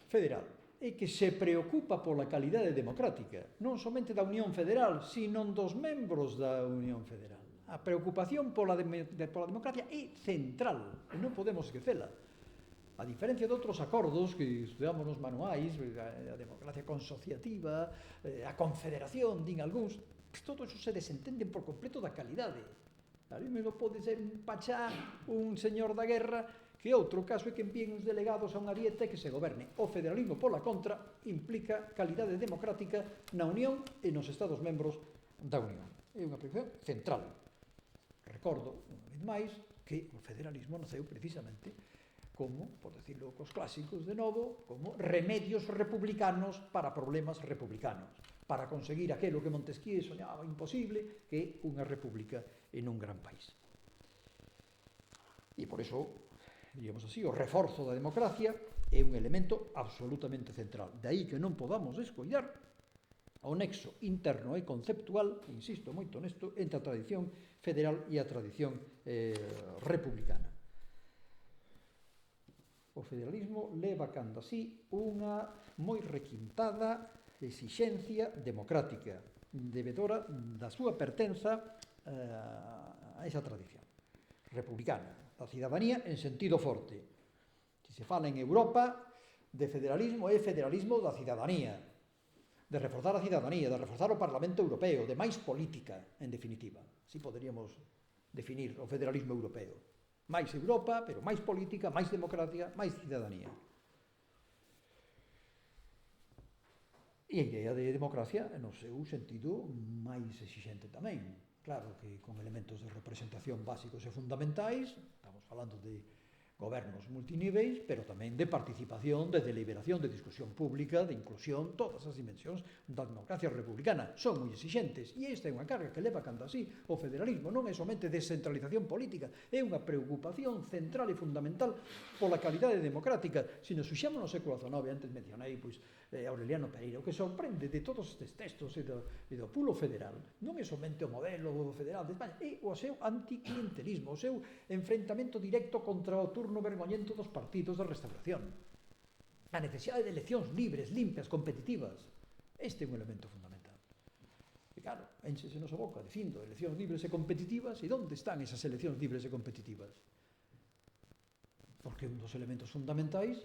federal é que se preocupa pola calidade democrática, non somente da Unión Federal, sino dos membros da Unión Federal. A preocupación pola democracia é central, e non podemos esquecela. A diferencia de outros acordos que estudamos nos manuais, a democracia consociativa, a confederación, din algúns, todo iso se desentenden por completo da calidade. A mí non pode ser un pachá, un señor da guerra, que outro caso é que envíen uns delegados a unha dieta e que se goberne. O federalismo, pola contra, implica calidade democrática na Unión e nos Estados membros da Unión. É unha preocupación central. Recordo, unha vez máis, que o federalismo naceu precisamente como, por decirlo cos clásicos de novo, como remedios republicanos para problemas republicanos, para conseguir aquelo que Montesquieu soñaba imposible, que é unha república en un gran país. E por iso, diríamos así, o reforzo da democracia é un elemento absolutamente central. De aí que non podamos descoidar o nexo interno e conceptual, insisto moito nesto, entre a tradición federal e a tradición republicana. O federalismo leva canda sí unha moi requintada exixencia democrática, debedora da súa pertenza a esa tradición republicana, da cidadanía en sentido forte. Se se fala en Europa de federalismo, é federalismo da cidadanía, de reforzar a cidadanía, de reforzar o Parlamento Europeo, de máis política, en definitiva. Así poderíamos definir o federalismo europeo. Máis Europa, pero máis política, máis democracia, máis cidadanía. E a idea de democracia, no seu sentido máis exixente tamén. Claro que con elementos de representación básicos e fundamentais, estamos falando de gobernos multiniveis, pero tamén de participación, de deliberación, de discusión pública, de inclusión, todas as dimensións da democracia republicana son moi exixentes, e esta é unha carga que leva canda así o federalismo. Non é somente descentralización política, é unha preocupación central e fundamental pola calidade democrática. Se nos fixamos no século XIX, antes mencionei Aureliano Pereira, o que sorprende de todos estes textos e do pulo federal non é somente o modelo federal de España, é o seu anticlientelismo, o seu enfrentamento directo contra o turno vergoñento dos partidos da restauración, a necesidade de eleccións libres, limpias, competitivas. Este é un elemento fundamental. E claro, enchese nosa boca dicindo eleccións libres e competitivas, e onde están esas eleccións libres e competitivas? Porque un dos elementos fundamentais,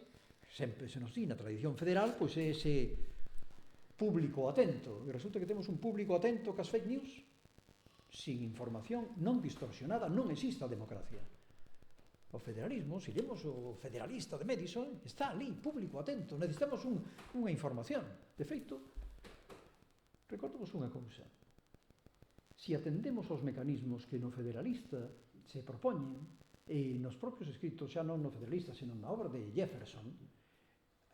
sempre se nos di na tradición federal, pois é ese público atento. E resulta que temos un público atento cas fake news. Sin información non distorsionada non existe a democracia. O federalismo, se lemos o Federalista de Madison, está ali, público atento. Necesitamos unha información. De feito, recordemos unha cousa. Se atendemos aos mecanismos que no Federalista se propoñen, e nos propios escritos, xa non no Federalista, senón na obra de Jefferson,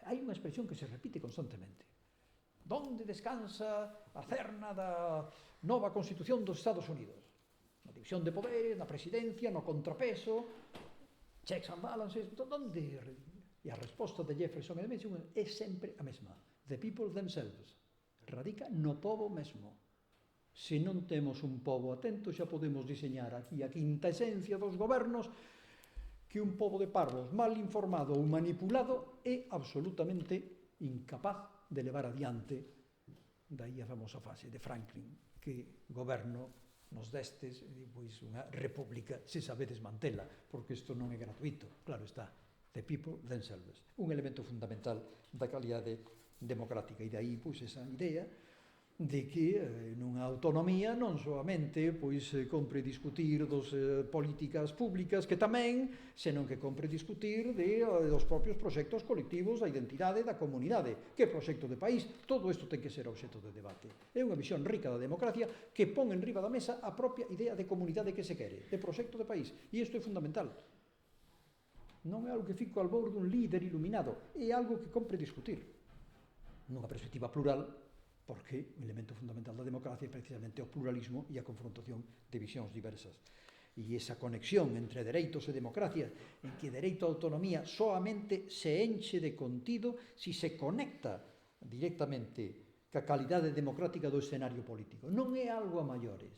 hai unha expresión que se repite constantemente. Donde descansa a cerna da nova Constitución dos Estados Unidos? Na división de poderes, na presidencia, no contrapeso, checks and balances, donde? E a resposta de Jefferson é sempre a mesma. The people themselves. Radica no pobo mesmo. Se non temos un pobo atento, xa podemos diseñar aquí a quinta esencia dos gobernos, que un pobo de parvos mal informado ou manipulado é absolutamente incapaz de levar adiante. Daí a famosa frase de Franklin, que goberno nos destes, pois unha república se sabedes mantela, porque isto non é gratuito. Claro está, the people themselves. Un elemento fundamental da calidade democrática, e dai pois esa idea de que nunha autonomía non solamente compre discutir dos políticas públicas, que tamén, senón que compre discutir dos propios proxectos colectivos da identidade da comunidade. Que proxecto de país? Todo isto ten que ser obxecto de debate. É unha visión rica da democracia que pon en riba da mesa a propia idea de comunidade que se quere, de proxecto de país. E isto é fundamental. Non é algo que fico al bord dun líder iluminado, é algo que compre discutir nunha perspectiva plural, porque o elemento fundamental da democracia é precisamente o pluralismo e a confrontación de visións diversas. E esa conexión entre dereitos e democracia, en que dereito a autonomía soamente se enche de contido si se conecta directamente ca calidade democrática do escenario político. Non é algo a maiores.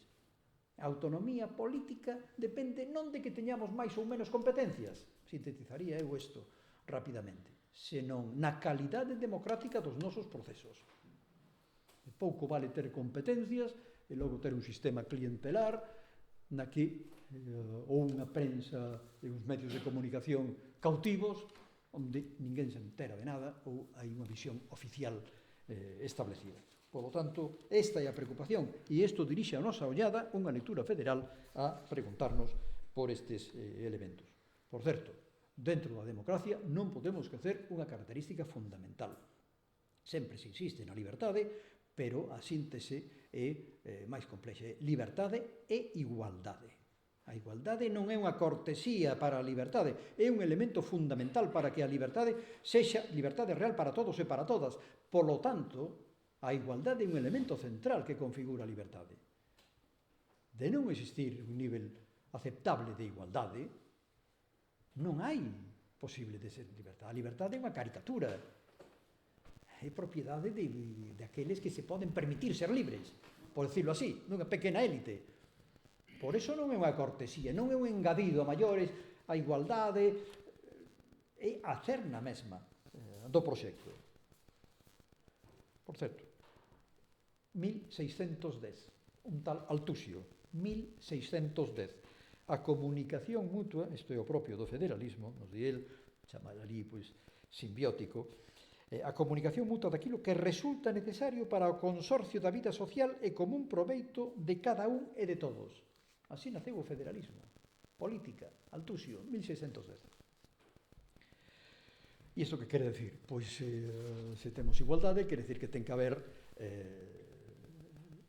A autonomía política depende non de que teñamos máis ou menos competencias, sintetizaría eu isto rapidamente, senón na calidade democrática dos nosos procesos. Pouco vale ter competencias e logo ter un sistema clientelar na que ou unha prensa e uns medios de comunicación cautivos onde ninguén se entera de nada ou hai unha visión oficial establecida. Por lo tanto, esta é a preocupación e isto dirixe a nosa ollada unha lectura federal a preguntarnos por estes elementos. Por certo, dentro da democracia non podemos esquecer unha característica fundamental. Sempre se insiste na liberdade, pero a síntese é máis complexa. Liberdade e igualdade. A igualdade non é unha cortesía para a liberdade, é un elemento fundamental para que a liberdade sexa liberdade real para todos e para todas. Polo tanto, a igualdade é un elemento central que configura a liberdade. De non existir un nivel aceptable de igualdade, non hai posible de ser liberdade. A liberdade é unha caricatura, é propiedade de aqueles que se poden permitir ser libres, por decirlo así, dunha pequena élite. Por iso non é unha cortesía, non é un engadido a maiores, a igualdade é a cerna mesma do proxecto. Por certo, 1610, un tal Altusio, 1610. A comunicación mutua, isto é o propio do federalismo, nos di el, chamar ali, pois, simbiótico, a comunicación mutua daquilo que resulta necesario para o consorcio da vida social e común proveito de cada un e de todos. Así naceu o federalismo. Política, Altusio, 1610. E isto que quere decir? Pois se temos igualdade, quere decir que ten que haber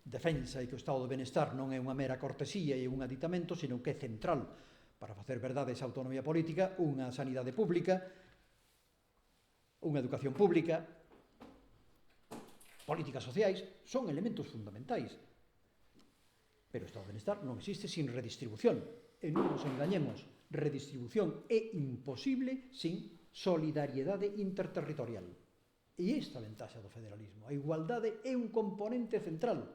defensa e que o estado de benestar non é unha mera cortesía e un aditamento, sino que é central para facer verdade esa autonomía política, unha sanidade pública, unha educación pública, políticas sociais, son elementos fundamentais. Pero o estado de benestar non existe sin redistribución. E non nos engañemos, redistribución é imposible sin solidariedade interterritorial. E esta é a ventaxa do federalismo. A igualdade é un componente central.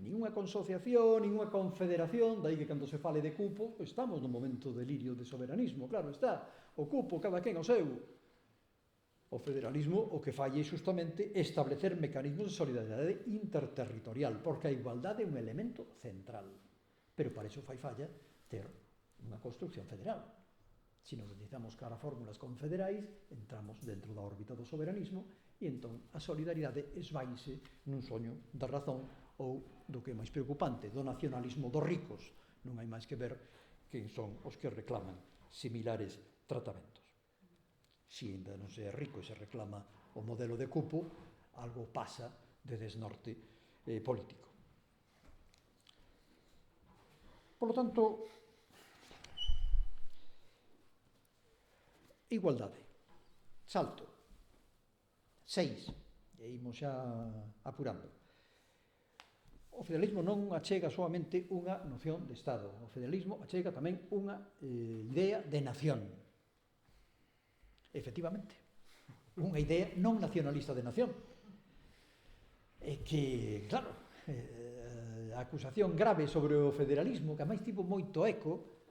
Ninguna consociación, ninguna confederación, daí que cando se fale de cupo, estamos nun momento de delirio de soberanismo, claro está, o cupo, cada quen o seu. O federalismo o que fai é justamente establecer mecanismos de solidariedade interterritorial, porque a igualdade é un elemento central. Pero para iso fai falla ter unha construcción federal. Se nos utilizamos cara fórmulas confederais, entramos dentro da órbita do soberanismo e entón a solidaridade esvaise nun soño da razón ou do que é máis preocupante, do nacionalismo dos ricos. Non hai máis que ver quen son os que reclaman similares tratamentos. Se ainda non se é rico e se reclama o modelo de cupo, algo pasa de desnorte político. Por lo tanto, igualdade, salto, 6, e imos xa apurando. O federalismo non achega solamente unha noción de Estado, o federalismo achega tamén unha idea de nación. Efectivamente, unha idea non nacionalista de nación. É que, claro, a acusación grave sobre o federalismo, que a máis tivo moito eco,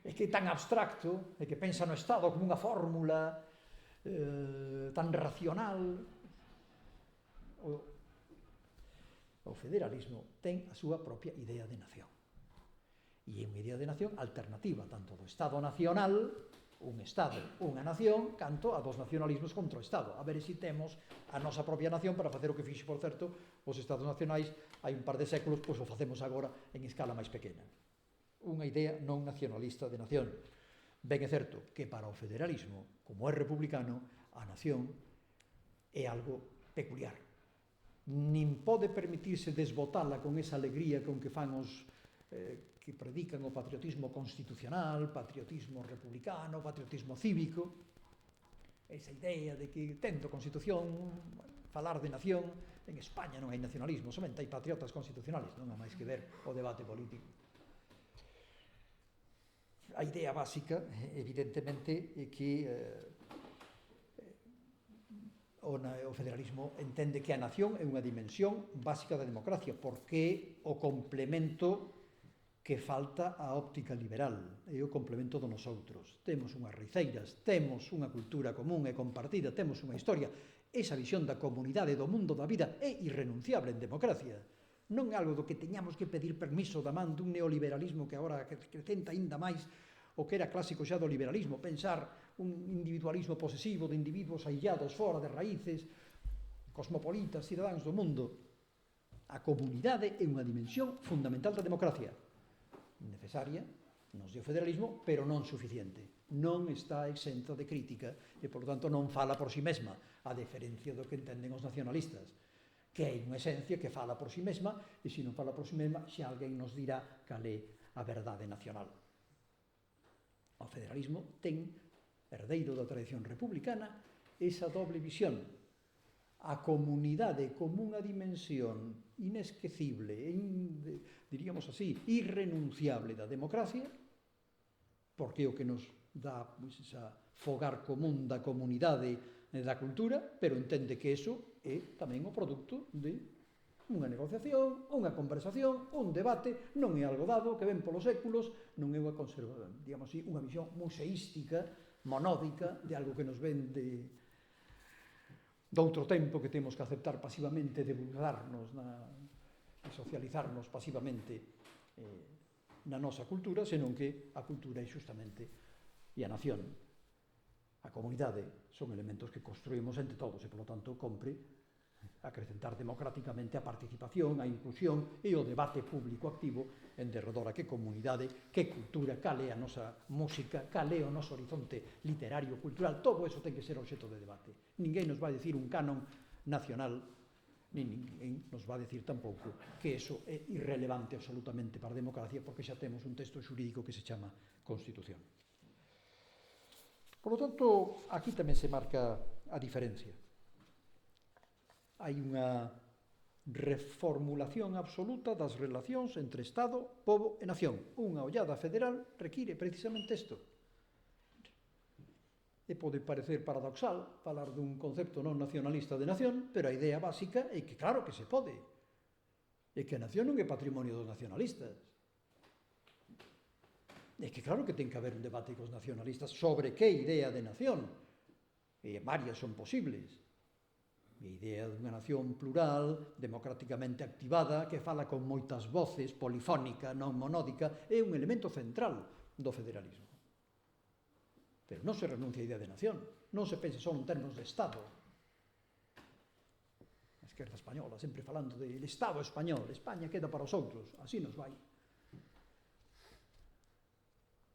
é que é tan abstracto, é que pensa no Estado como unha fórmula tan racional. O federalismo ten a súa propia idea de nación. E é unha idea de nación alternativa, tanto do Estado nacional, un Estado, unha nación, canto a dos nacionalismos contra o Estado. A ver se temos a nosa propia nación para facer o que fixe, por certo, os Estados nacionais hai un par de séculos, pois o facemos agora en escala máis pequena. Unha idea non nacionalista de nación. Ben é certo que para o federalismo, como é republicano, a nación é algo peculiar. Nin pode permitirse desbotala con esa alegría con que fan os que predican o patriotismo constitucional, patriotismo republicano, patriotismo cívico, esa idea de que tendo Constitución, falar de nación, en España non hai nacionalismo, somente hai patriotas constitucionales, non hai máis que ver o debate político. A idea básica, evidentemente, é que o federalismo entende que a nación é unha dimensión básica da democracia, porque o complemento que falta a óptica liberal, é o complemento do nosoutros. Temos unhas raiceiras, temos unha cultura común e compartida, temos unha historia. Esa visión da comunidade do mundo da vida é irrenunciable en democracia. Non é algo do que teñamos que pedir permiso da man dun neoliberalismo que agora acrecenta ainda máis o que era clásico xa do liberalismo, pensar un individualismo posesivo de individuos aillados fora de raíces, cosmopolitas, cidadáns do mundo. A comunidade é unha dimensión fundamental da democracia, necesaria, nos dio federalismo, pero non suficiente. Non está exenta de crítica e, por tanto, non fala por si mesma, a diferencia do que entenden os nacionalistas, que é unha esencia que fala por si mesma, e se non fala por si mesma, xa alguén nos dirá cal é a verdade nacional. O federalismo ten, herdeiro da tradición republicana, esa doble visión. A comunidade como unha dimensión inesquecible, diríamos así, irrenunciable da democracia, porque é o que nos dá esa fogar común da comunidade da cultura, pero entende que eso é tamén o produto de unha negociación, unha conversación, un debate, non é algo dado que ven polos séculos, non é unha conservación, digamos así, unha visión museística, monódica, de algo que nos ven de outro tempo que temos que aceptar pasivamente, divulgarnos e socializarnos pasivamente na nosa cultura, senón que a cultura é xustamente e a nación, a comunidade, son elementos que construímos entre todos e, polo tanto, compre acrecentar democráticamente a participación, a inclusión e o debate público activo en derredor a que comunidade, que cultura, cal é a nosa música, cal é o noso horizonte literario, cultural, todo eso ten que ser obxeto de debate. Ninguén nos vai dicir un canon nacional, nin ninguén nos vai dicir tampouco que eso é irrelevante absolutamente para a democracia, porque xa temos un texto xurídico que se chama Constitución. Por lo tanto, aquí tamén se marca a diferencia. Hai unha reformulación absoluta das relacións entre Estado, pobo e nación. Unha ollada federal require precisamente isto. E pode parecer paradoxal falar dun concepto non nacionalista de nación, pero a idea básica é que claro que se pode. E que a nación non é patrimonio dos nacionalistas. É que claro que ten que haber un debate cos nacionalistas sobre que idea de nación. E varias son posibles. A idea dunha nación plural, democráticamente activada, que fala con moitas voces, polifónica, non monódica, é un elemento central do federalismo. Pero non se renuncia a idea de nación, non se pensa só en termos de Estado. A esquerda española, sempre falando del Estado español, España queda para os outros, así nos vai.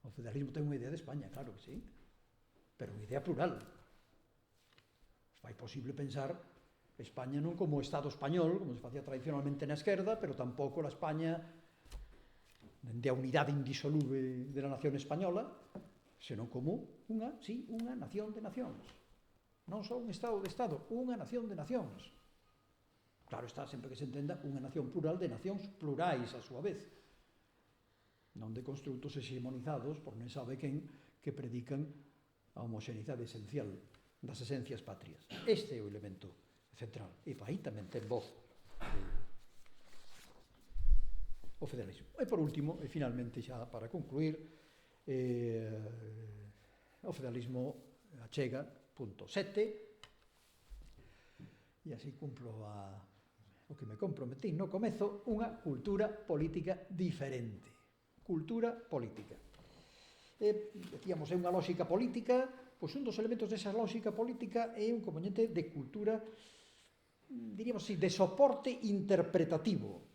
O federalismo ten unha idea de España, claro que sí, pero unha idea plural. Fai posible pensar España non como o Estado español, como se facía tradicionalmente na esquerda, pero tampouco a España de a unidade indisoluble de la nación española, senón como unha nación de nacións. Non só un Estado de Estado, unha nación de nacións. Claro está, sempre que se entenda, unha nación plural de nacións plurais a súa vez. Non de construtos hexemonizados por non sabe quen que predican a homoxeneidade esencial das esencias patrias. Este é o elemento central. E aí tamén ten voz o federalismo. E por último, e finalmente xa para concluir, o federalismo achega, punto 7, e así cumplo o que me comprometí no comezo, unha cultura política diferente. Cultura política. Decíamos, é unha lógica política, pois un dos elementos desa lógica política é un componente de cultura, diríamos así, de soporte interpretativo.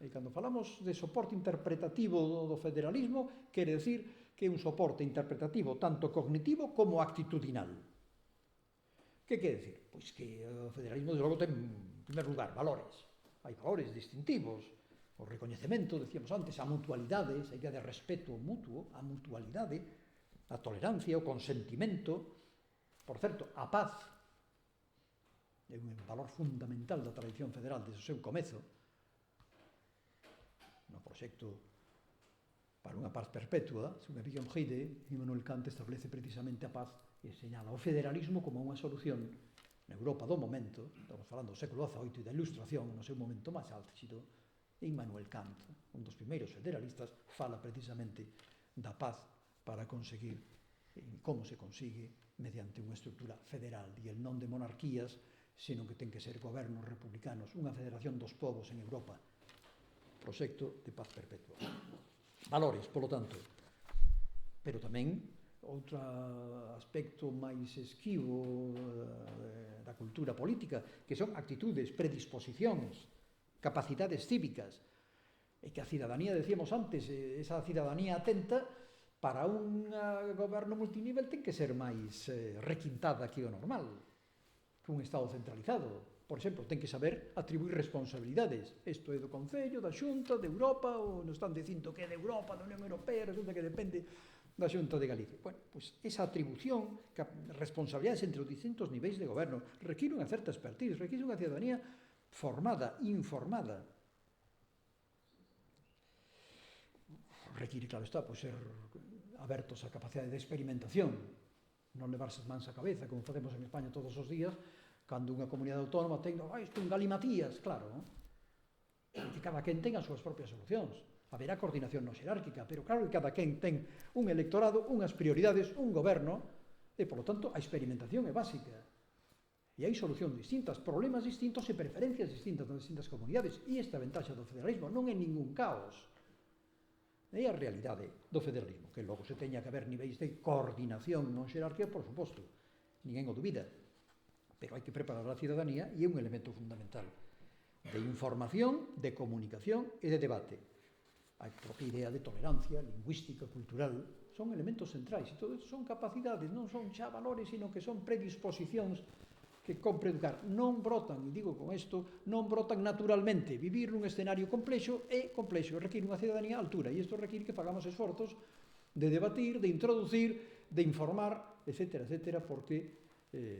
E cando falamos de soporte interpretativo do federalismo, quere decir que é un soporte interpretativo tanto cognitivo como actitudinal. Que quere decir? Pois que o federalismo, desde logo, ten, en primer lugar, valores. Hai valores distintivos. O recoñecemento, decíamos antes, a mutualidade, esa idea de respeto mutuo, a mutualidade, a tolerancia, o consentimento, por certo, a paz, é un valor fundamental da tradición federal desde o seu comezo, no proxecto para unha paz perpetua, según Wilhelm Friede, Immanuel Kant establece precisamente a paz e señala o federalismo como unha solución na Europa do momento, estamos falando do século XVIII e da Ilustración, no seu momento máis álxido. Immanuel Kant, un dos primeiros federalistas, fala precisamente da paz para conseguir como se consigue mediante unha estrutura federal, e el non de monarquías, senón que ten que ser gobernos republicanos, unha federación dos povos en Europa, proxecto de paz perpetua. Valores, polo tanto, pero tamén outro aspecto máis esquivo da cultura política, que son actitudes, predisposicións, capacidades cívicas, e que a cidadanía, decíamos antes, esa cidadanía atenta, para un goberno multinivel ten que ser máis requintada que o normal, que un Estado centralizado. Por exemplo, ten que saber atribuir responsabilidades. Isto é do Concello, da Xunta, de Europa, ou nos están dicindo que é de Europa, da Unión Europea, resulta que depende da Xunta de Galicia. Bueno, pois esa atribución, responsabilidades entre os distintos niveis de goberno, require unha certa expertise, require unha cidadanía formada, informada. Require, claro está, pois ser abertos á capacidade de experimentación, non levarse as mans á cabeza, como facemos en España todos os días, cando unha comunidade autónoma ten, isto é un galimatías, claro, non? Que cada quen ten as súas propias solucións. Haberá coordinación non xerárquica, pero claro que cada quen ten un electorado, unhas prioridades, un goberno, e, polo tanto, a experimentación é básica. E hai solucións distintas, problemas distintos e preferencias distintas das distintas comunidades. E esta ventaxa do federalismo non é ningún caos. É a realidade do federalismo, que logo se teña que haber niveis de coordinación non xerárquica, por suposto, ninguén o dubida, pero hai que preparar a cidadanía e é un elemento fundamental de información, de comunicación e de debate. A propia idea de tolerancia, lingüística, cultural, son elementos centrais, e todo son capacidades, non son xa valores, sino que son predisposicións que compre educar. Non brotan, e digo con isto, non brotan naturalmente. Vivir nun escenario complexo é complexo, require unha cidadanía a altura, e isto require que pagamos esforzos de debatir, de introducir, de informar, etc., etc., porque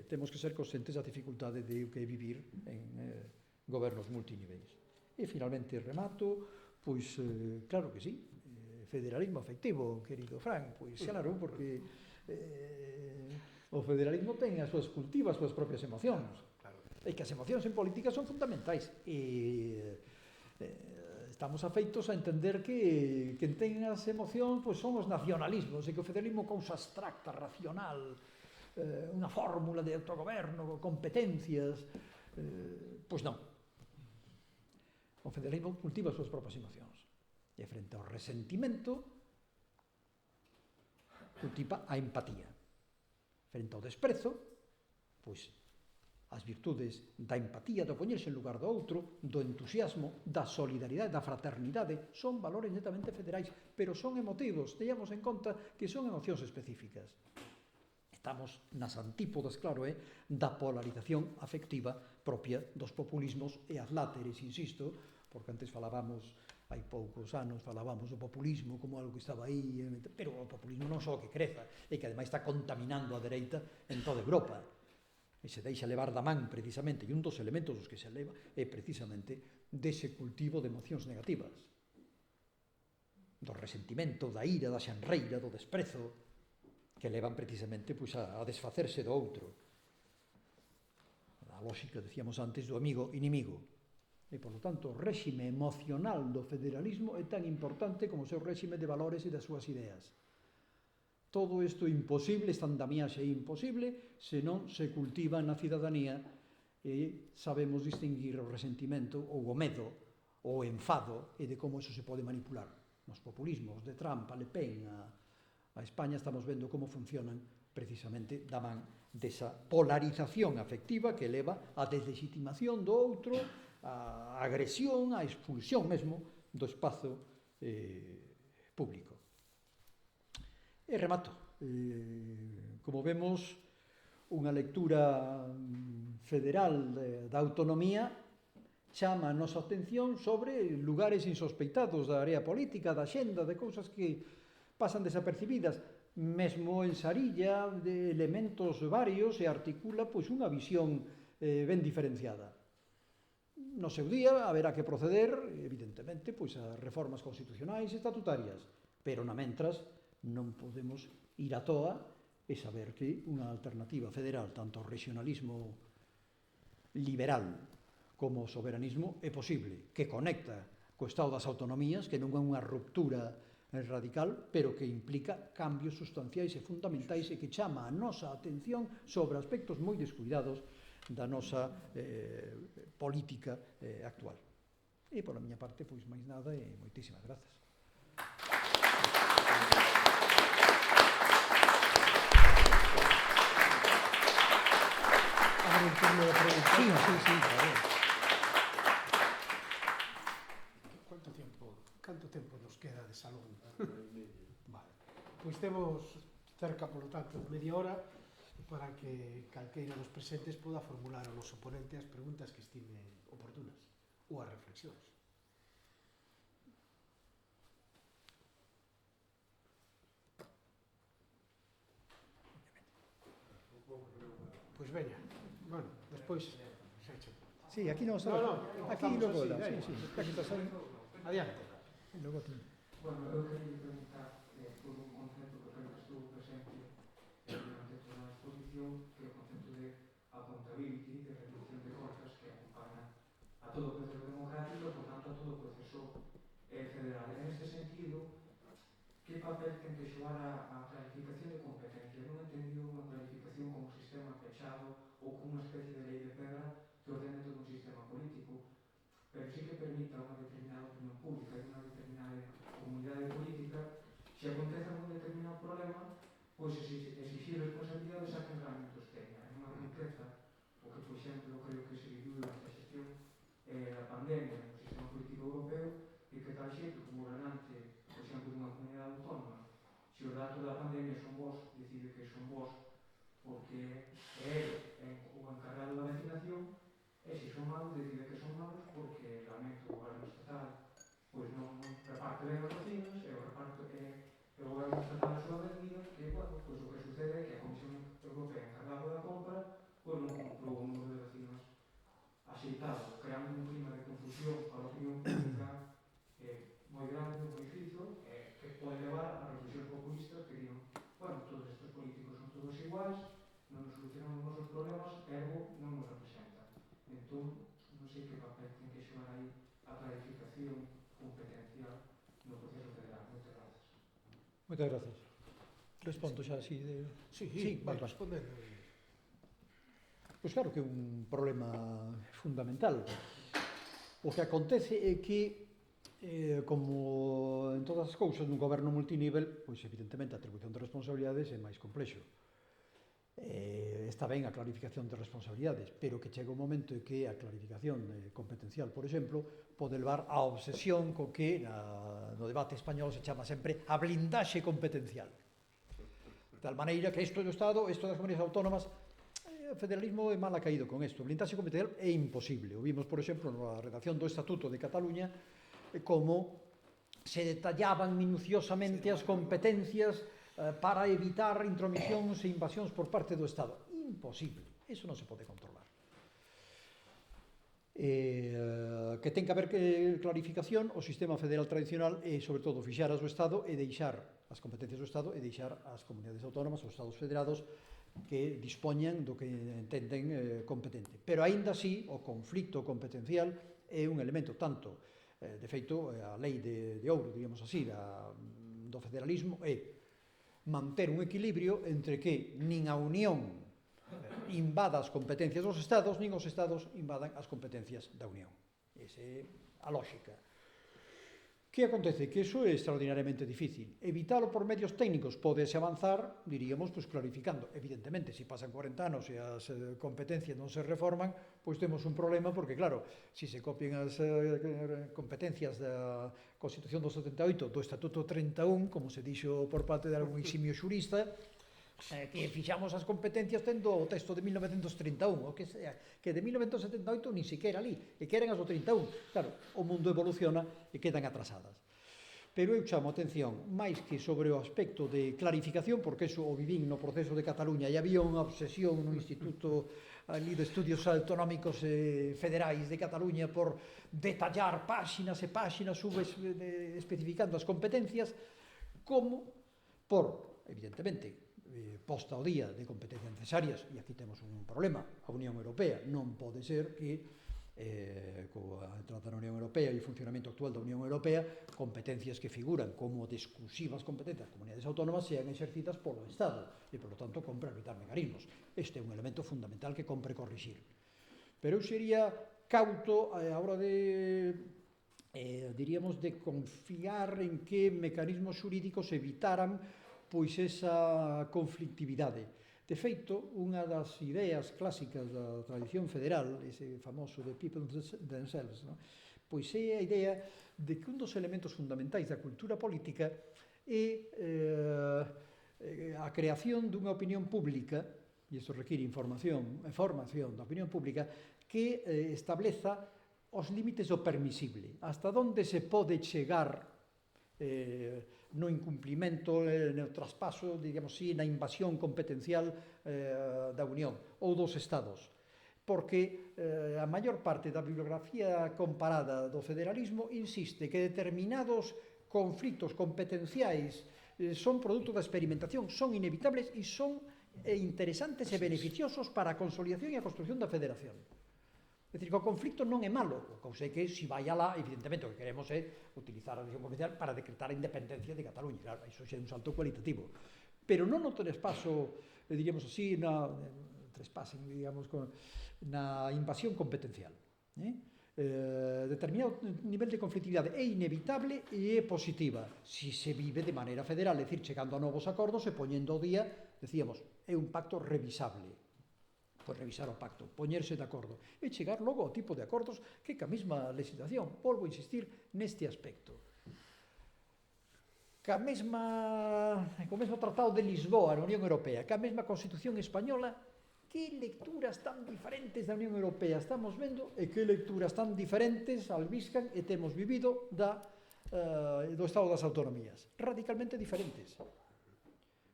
temos que ser conscientes da dificultade de que é vivir en gobernos multiniveis. E, finalmente, remato, pois, claro que sí, federalismo afectivo, querido Fran, pois, claro, porque o federalismo ten as súas cultivas, as súas propias emocións. E que as emocións en política son fundamentais. E estamos afeitos a entender que quen ten as emocións pois son os nacionalismos, e que o federalismo cousa abstracta, racional, unha fórmula de autogoberno, competencias, pois non. O federalismo cultiva as súas propias emocións. E frente ao resentimento, cultiva a empatía. Frente ao desprezo, pois as virtudes da empatía, do poñerse en lugar do outro, do entusiasmo, da solidaridade, da fraternidade, son valores netamente federais, pero son emotivos, teñamos en conta que son emocións específicas. Estamos nas antípodas, claro, da polarización afectiva propia dos populismos e as láteres, insisto, porque antes falábamos, hai poucos anos, falábamos do populismo como algo que estaba aí, pero o populismo non só que creza, e que ademais está contaminando a dereita en toda Europa, e se deixa levar da man precisamente, e un dos elementos dos que se leva é precisamente dese cultivo de emocións negativas, do resentimento, da ira, da xanreira, do desprezo, que levan precisamente pois, a desfacerse do outro. A lógica, decíamos antes, do amigo-inimigo. E, por lo tanto, o réxime emocional do federalismo é tan importante como o seu réxime de valores e das súas ideas. Todo isto é imposible, esta andamiaxe é imposible, se non se cultiva na cidadanía e sabemos distinguir o resentimento ou o medo ou o enfado e de como eso se pode manipular. Nos populismos de Trump, a Le Pen, a España, estamos vendo como funcionan precisamente da man desa polarización afectiva que leva á deslegitimación do outro, a agresión, a expulsión mesmo do espazo público. E remato. Como vemos, unha lectura federal da autonomía chama a nosa atención sobre lugares insospeitados da área política, da xenda, de cousas que pasan desapercibidas, mesmo en Sarilla, de elementos varios, e articula pois unha visión ben diferenciada. No seu día haberá que proceder, evidentemente, pois a reformas constitucionais e estatutarias, pero na mentras non podemos ir a toa e saber que unha alternativa federal, tanto ao regionalismo liberal como ao soberanismo, é posible, que conecta co estado das autonomías, que non é unha ruptura radical, pero que implica cambios sustanciais e fundamentais e que chama a nosa atención sobre aspectos moi descuidados da nosa política actual. E, pola miña parte, pois máis nada e moitísimas grazas. Abre un turno de preguntas. Sí, claro. Canto tempo nos queda de salón? Vale. Pois temos cerca, polo tanto, media hora para que calqueira dos presentes poda formular ao noso ponente as preguntas que estime oportunas ou as reflexións. Pois veña, bueno, despois Sí, aquí non está. Aquí logo lá, sí. Adiante. Logo ti. Bueno, eu queria preguntar por un concepto que creo que estuvo presente durante toda a exposición, que é o concepto de accountability, de reducción de costas, que acompaña a todo o proceso democrático e, por tanto, a todo o proceso federal. En este sentido, que papel ten que xogar a clarificación de competencias? Non entendido unha clarificación como sistema pechado ou como unha especie de lei de pedra que ordene todo un sistema político, pero sí que permita unha determinada opinión pública e unha determinada comunidade política, se acontece algún determinado problema, pois exigir responsabilidades a quen realmente os teña. É unha riqueza, o que, por exemplo, creo que se viviu durante a xestión da pandemia no sistema político europeo, e que tal xeito como gobernante, por exemplo, dunha comunidade autónoma, se os datos da pandemia son vos, decide que son vos porque é o encargado da vacinación, e se son malos, decide que son malos porque realmente o goberno estatal pois non reparte ben as vacinas e o goberno estatal a súa medida que, bueno, pois o que sucede é que a Comisión Europea encargada da compra pois non comprou o número de vacinas axeitado, creando un clima de confusión para a opinión pública moi grande, moi difícil, que pode levar a reflexións populistas que digan, bueno, todos estes políticos son todos iguais, non nos solucionan os nosos problemas, ergo non nos representan. Entón, non sei que papel ten que xogar aí a clarificación competencial no proceso federal. Moitas grazas. Moitas grazas. Respondo xa así de... Sí, vai respondendo. Pois claro que é un problema fundamental. O que acontece é que, como en todas as cousas nun goberno multinivel, pois evidentemente a atribución de responsabilidades é máis complexo. Está ben a clarificación de responsabilidades, pero que chega un momento en que a clarificación competencial, por exemplo, pode levar á obsesión co que no debate español se chama sempre a blindaxe competencial. De tal maneira que isto do Estado, isto das comunidades autónomas, o federalismo é mal caído con isto. O blindaxe competencial é imposible. O vimos, por exemplo, na redacción do Estatuto de Cataluña, como se detallaban minuciosamente as competencias para evitar intromisións e invasións por parte do Estado. Imposible. Eso non se pode controlar. Que ten que haber clarificación, o sistema federal tradicional é, sobre todo, fixar as do Estado e deixar as competencias do Estado e deixar as comunidades autónomas, os Estados federados, que dispoñan do que entenden competente. Pero, aínda así, o conflicto competencial é un elemento tanto, de feito, a lei de ouro, digamos así, do federalismo é manter un equilibrio entre que nin a Unión invada as competencias dos Estados, nin os Estados invadan as competencias da Unión. Esa é a lógica. Que acontece? Que iso é extraordinariamente difícil. Evitalo por medios técnicos podese avanzar, diríamos, pois clarificando. Evidentemente, se pasan 40 anos e as competencias non se reforman, pois temos un problema, porque claro, se se copian as competencias da Constitución do 78, do Estatuto 31, como se dixo por parte de algún eximio xurista, que fixamos as competencias tendo o texto de 1931, o que sea, que de 1978 nin siquiera ali, e que eran as do 31. Claro, o mundo evoluciona e quedan atrasadas. Pero eu chamo a atención máis que sobre o aspecto de clarificación, porque eso o vivín no proceso de Cataluña e había unha obsesión no Instituto ali de Estudios Autonómicos Federais de Cataluña por detallar páxinas e páxinas especificando as competencias, como por, evidentemente, posta ao día de competencias necesarias, e aquí temos un problema, a Unión Europea non pode ser que coa entrada na Unión Europea e o funcionamento actual da Unión Europea, competencias que figuran como de exclusivas competencias das comunidades autónomas sean exercidas polo Estado e, por lo tanto, compre arbitrar mecanismos. Este é un elemento fundamental que compre corrixir. Pero eu sería cauto a hora de, diríamos, de confiar en que mecanismos xurídicos evitaran pois esa conflictividade. De feito, unha das ideas clásicas da tradición federal, ese famoso de people themselves, no? Pois é a idea de que un dos elementos fundamentais da cultura política é a creación dunha opinión pública, e isto require información e formación da opinión pública, que estableza os límites do permisible, hasta onde se pode chegar no incumplimento, no traspaso, digamos así, na invasión competencial da Unión ou dos Estados. Porque a maior parte da bibliografía comparada do federalismo insiste que determinados conflitos competenciais son produto da experimentación, son inevitables e son interesantes e beneficiosos para a consolidación e a construcción da federación. É dicir, que o conflicto non é malo, o cousa é que se vai alá, evidentemente, o que queremos é utilizar a decisión competencial para decretar a independencia de Cataluña, claro, iso xa é un salto cualitativo, pero non o traspaso, diríamos así, na invasión competencial. Determinado nivel de conflictividade é inevitable e é positiva se se vive de maneira federal, é dicir, chegando a novos acordos e poñendo ao día, decíamos, é un pacto revisable. Pois revisar o pacto, poñerse de acordo e chegar logo ao tipo de acordos que ca mesma legislación, volvo a insistir neste aspecto. Co mesmo Tratado de Lisboa na Unión Europea, ca mesma Constitución Española, que lecturas tan diferentes da Unión Europea estamos vendo e que lecturas tan diferentes albiscan e temos vivido do Estado das Autonomías. Radicalmente diferentes.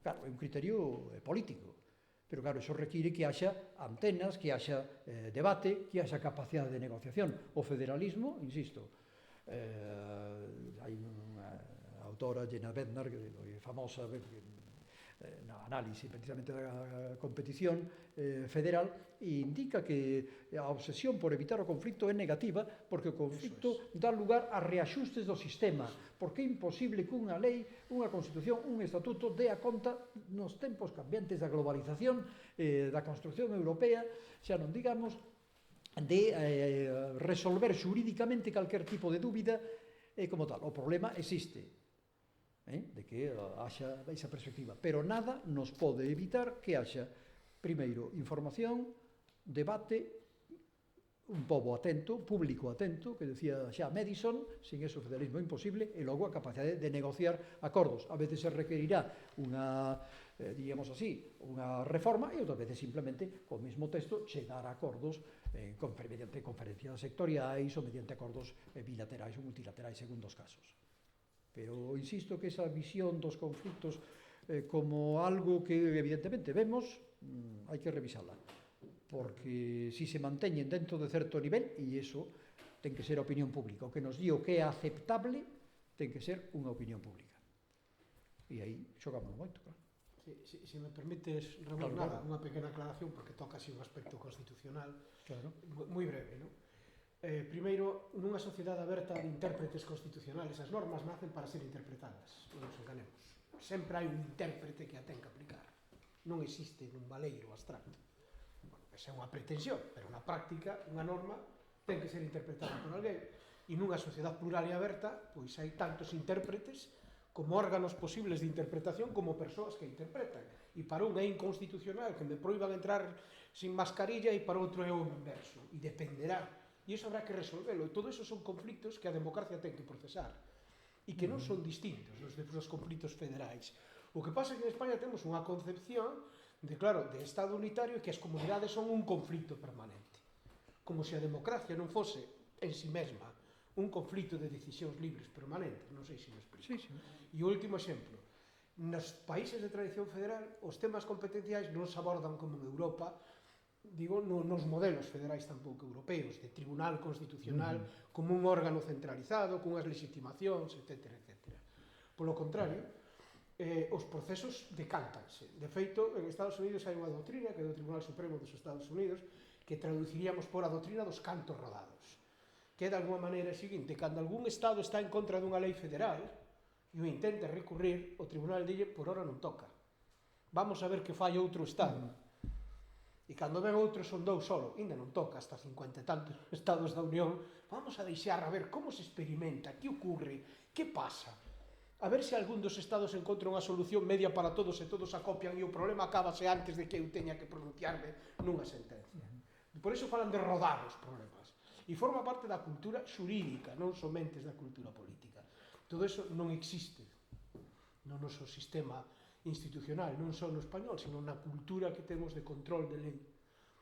Claro, é un criterio político. Pero, claro, iso require que haxa antenas, que haxa debate, que haxa capacidade de negociación. O federalismo, insisto, hai unha autora, Jenna Bednar, famosa no análise precisamente da competición federal, e indica que a obsesión por evitar o conflicto é negativa porque o conflicto dá lugar a reaxustes do sistema, porque é imposible que unha lei, unha constitución, un estatuto dé a conta nos tempos cambiantes da globalización, da construcción europea, xa non digamos de resolver xurídicamente calquer tipo de dúbida como tal. O problema existe, de que haxa esa perspectiva, pero nada nos pode evitar que haxa, primeiro, información, debate, un pobo atento, público atento, que decía xa Madison, sin eso o federalismo é imposible, e logo a capacidade de negociar acordos. A veces se requerirá unha, digamos así, unha reforma, e outras veces simplemente, co mesmo texto, chegar a acordos mediante conferencias sectoriais ou mediante acordos bilaterais ou multilaterais, segundo os casos. Pero insisto que esa visión dos conflictos como algo que evidentemente vemos, hai que revisala, porque si se manteñen dentro de certo nivel, e iso ten que ser a opinión pública, o que nos di o que é aceptable ten que ser unha opinión pública, e aí xogamos moito, claro. Se me permites, Ramón, nada, unha pequena aclaración, porque toca así un aspecto constitucional, moi breve, non? Primeiro, nunha sociedade aberta de intérpretes constitucionales, as normas nacen para ser interpretadas, non nos enganemos. Sempre hai un intérprete que a ten que aplicar. Non existe nun baleiro abstracto. Bueno, esa é unha pretensión, pero na práctica, unha norma ten que ser interpretada por alguén. E nunha sociedade plural e aberta, pois hai tantos intérpretes como órganos posibles de interpretación como persoas que interpretan. E para un é inconstitucional que me proíban entrar sin mascarilla e para outro é o inverso. E dependerá. E iso habrá que resolverlo. E todo eso son conflictos que a democracia ten que procesar. E que non son distintos dos conflitos federais. O que pasa é que en España temos unha concepción de, claro, de Estado unitario, que as comunidades son un conflicto permanente. Como se a democracia non fose en si mesma un conflito de decisións libres permanentes. Non sei se me explico. Sí. E o último exemplo. Nos países de tradición federal, os temas competenciais non se abordan como en Europa, digo, nos modelos federais tampouco europeos, de tribunal constitucional como un órgano centralizado, cunhas legitimacións, etc. Polo contrario, os procesos decántanse. De feito, en Estados Unidos hai unha doutrina, que é do Tribunal Supremo dos Estados Unidos, que traduciríamos por a doutrina dos cantos rodados, que é de alguma maneira o seguinte: cando algún Estado está en contra dunha lei federal e o intenta recurrir, o tribunal dille por hora non toca, vamos a ver que fai outro Estado. E cando ven outro son dous solo, ainda non toca hasta 50 e tantos Estados da Unión, vamos a deixar a ver como se experimenta, que ocurre, que pasa, a ver se algún dos Estados encontra unha solución media para todos e todos acopian e o problema acabase antes de que eu teña que pronunciarme nunha sentencia. Por iso falan de rodar os problemas. E forma parte da cultura xurídica, non somente da cultura política. Todo iso non existe no noso sistema institucional, non só no español, sino na cultura que temos de control de lei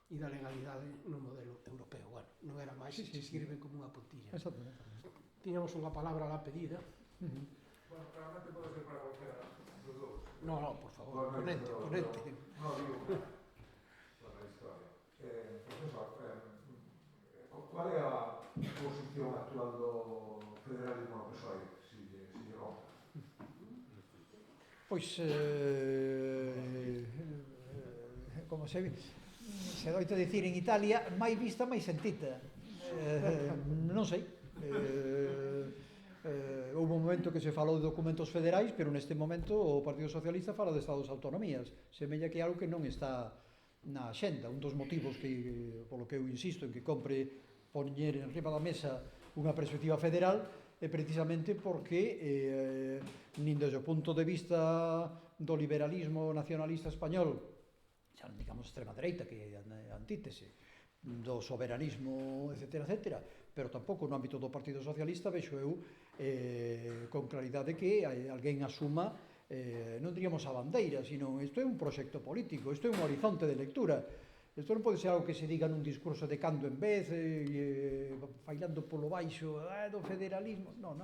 e da legalidade no modelo europeo. Bueno, non era máis, se sirve como unha puntilla. Exactamente. Tiñamos unha palabra lá pedida. Bueno, realmente pode ser para cualquiera dos dous. No, por favor, ponente. No, digo, para a historia. Profesor, qual é a posición actual do federalismo no PSOE, se lle rompe? Pois, como se doita dicir en Italia, máis vista, máis sentita. Non sei. Houve un momento que se falou de documentos federais, pero neste momento o Partido Socialista fala de Estados autonomías. Semella que é algo que non está na xenda. Un dos motivos que, polo que eu insisto en que compre poñer en riba da mesa unha perspectiva federal é precisamente porque nin desde o punto de vista do liberalismo nacionalista español, xa non digamos extrema dereita, que é a antítese do soberanismo, etc., pero tampouco no ámbito do Partido Socialista vexo eu con claridade que alguén asuma, non diríamos a bandeira, sino isto é un proxecto político, isto é un horizonte de lectura. Isto non pode ser algo que se diga nun discurso de cando en vez, failando polo baixo do federalismo. Non.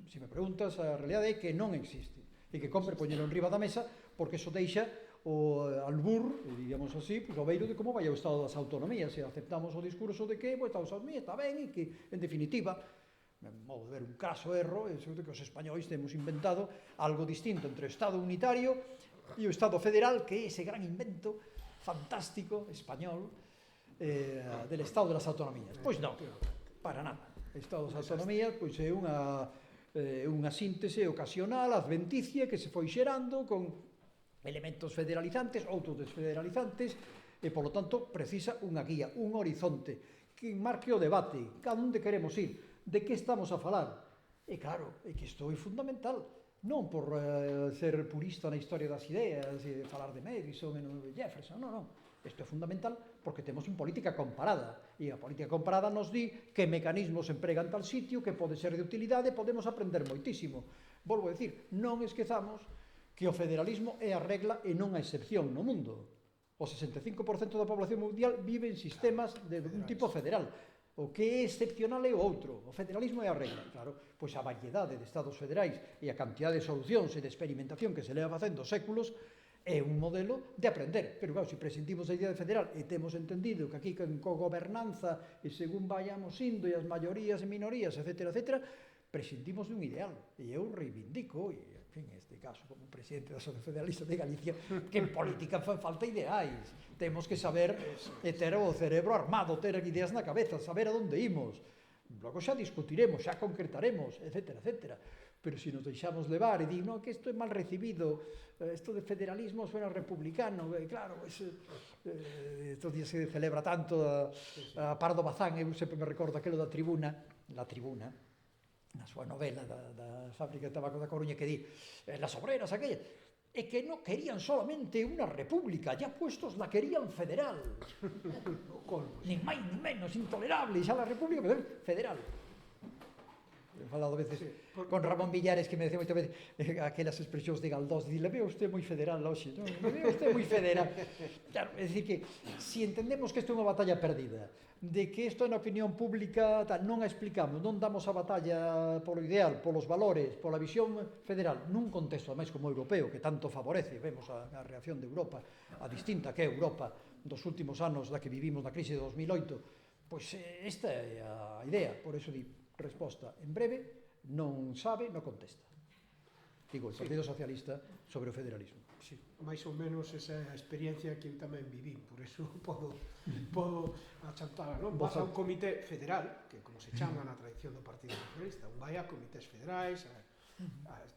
Se me preguntas, a realidade é que non existe e que compre poñelo en riba da mesa, porque iso deixa o albur, digamos así, o beiro de como vai o estado das autonomías. Se aceptamos o discurso de que o estado das autonomías está ben e que, en definitiva, modo de ver un craso erro, é que os españois temos inventado algo distinto entre o Estado unitario e o Estado federal, que é ese gran invento fantástico español del Estado das autonomías. Pois non, para nada. O Estado das autonomías pois é unha síntese ocasional, adventicia, que se foi xerando con elementos federalizantes, outros desfederalizantes, e, polo tanto, precisa unha guía, un horizonte que marque o debate, cada onde queremos ir, de que estamos a falar. E claro, é que isto é fundamental, non por ser purista na historia das ideas e falar de Madison e de Jefferson, non. Isto é fundamental porque temos unha política comparada e a política comparada nos di que mecanismos empregan tal sitio, que pode ser de utilidade, podemos aprender moitísimo. Volvo a dicir, non esquezamos que o federalismo é a regla e non a excepción no mundo. O 65% da población mundial vive en sistemas de un tipo federal. O que é excepcional é o outro. O federalismo é a regla. Claro, pois a variedade de estados federais e a cantidad de solucións e de experimentación que se leva facendo séculos é un modelo de aprender. Pero, claro, se prescindimos da idea de federal e temos entendido que aquí con cogobernanza e según vayamos indo e as maiorías e minorías, etc., prescindimos dun ideal. E eu reivindico, e, en fin, este caso, como presidente da Asociación Federalista de Galicia, que en política fan falta ideais. Temos que saber ter o cerebro armado, ter ideas na cabeza, saber a onde imos. Logo xa discutiremos, xa concretaremos, etc. Pero se nos deixamos levar e dir, non, que isto é mal recibido, isto de federalismo suena republicano, claro, estos días se celebra tanto a Pardo Bazán, eu sempre me recordo aquelo da Tribuna, na súa novela da fábrica de tabaco da Coruña, que di, las obreras aquellas, e que non querían solamente unha república, ya puestos la querían federal. Nin máis nin menos, intolerable, xa la república federal. He falado a veces con Ramón Villares, que me decía moitas veces aquelas expresións de Galdós, di, le veo usted moi federal, hoxe, non? Le veo usted moi federal. Claro, é dicir que, se entendemos que isto é unha batalla perdida, de que isto na opinión pública non a explicamos, non damos a batalla polo ideal, polos valores, pola visión federal, nun contexto ademais como o europeo, que tanto favorece, vemos a reacción de Europa, a distinta que é Europa dos últimos anos da que vivimos na crise de 2008, pois esta é a idea, por eso di, resposta en breve, non sabe, non contesta. Digo, o Partido Socialista sobre o federalismo. Sí, máis ou menos esa experiencia que eu tamén viví, por eso podo podo achantar, non? Vas a un comité federal, que como se chama na tradición do Partido Socialista, un vai a comités federais,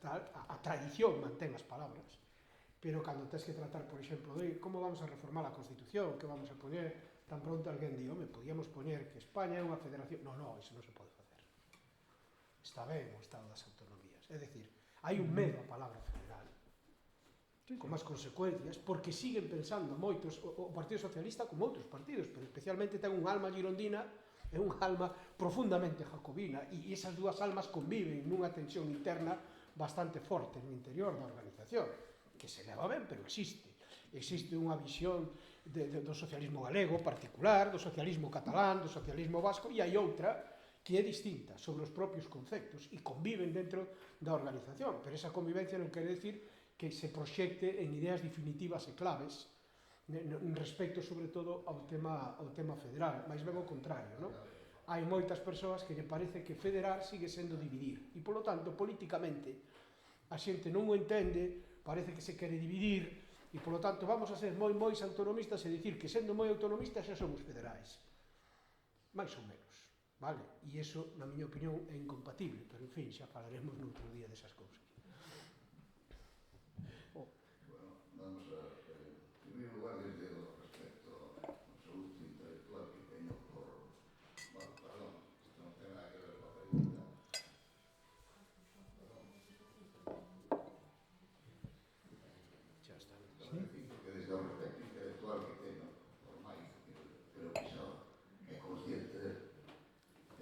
a tradición mantén as palabras, pero cando tens que tratar, por exemplo, de como vamos a reformar a Constitución, que vamos a poñer, tan pronto alguén di, home, podíamos poñer que España é unha federación, no, iso non se pode facer. Está ben o Estado das Autonomías, é dicir, hai un medo á palabra federal, con máis consecuencias, porque siguen pensando moitos, o Partido Socialista como outros partidos, pero especialmente ten un alma girondina e un alma profundamente jacobina, e esas dúas almas conviven nunha tensión interna bastante forte no interior da organización, que se leva ben, pero existe. Existe unha visión do socialismo galego particular, do socialismo catalán, do socialismo vasco, e hai outra que é distinta sobre os propios conceptos e conviven dentro da organización, pero esa convivencia non quere decir que se proxecte en ideas definitivas e claves respecto, sobre todo, ao tema federal, máis ben ao contrario, non? Hai moitas persoas que lle parece que federar sigue sendo dividir, e, polo tanto, políticamente, a xente non o entende, parece que se quere dividir, e, polo tanto, vamos a ser moi autonomistas e dicir que, sendo moi autonomistas, xa somos federais. Mais ou menos, vale? E iso, na miña opinión, é incompatible, pero, en fin, xa falaremos noutro día desas cousas. Vamos a ver, en primer lugar, desde o respecto absoluto intelectual que teño por... Bueno, perdón, isto non ten nada que ver coa pregunta. Xa está. Pero, decir, que desde o respecto intelectual que teño, por máis que creo que xa é consciente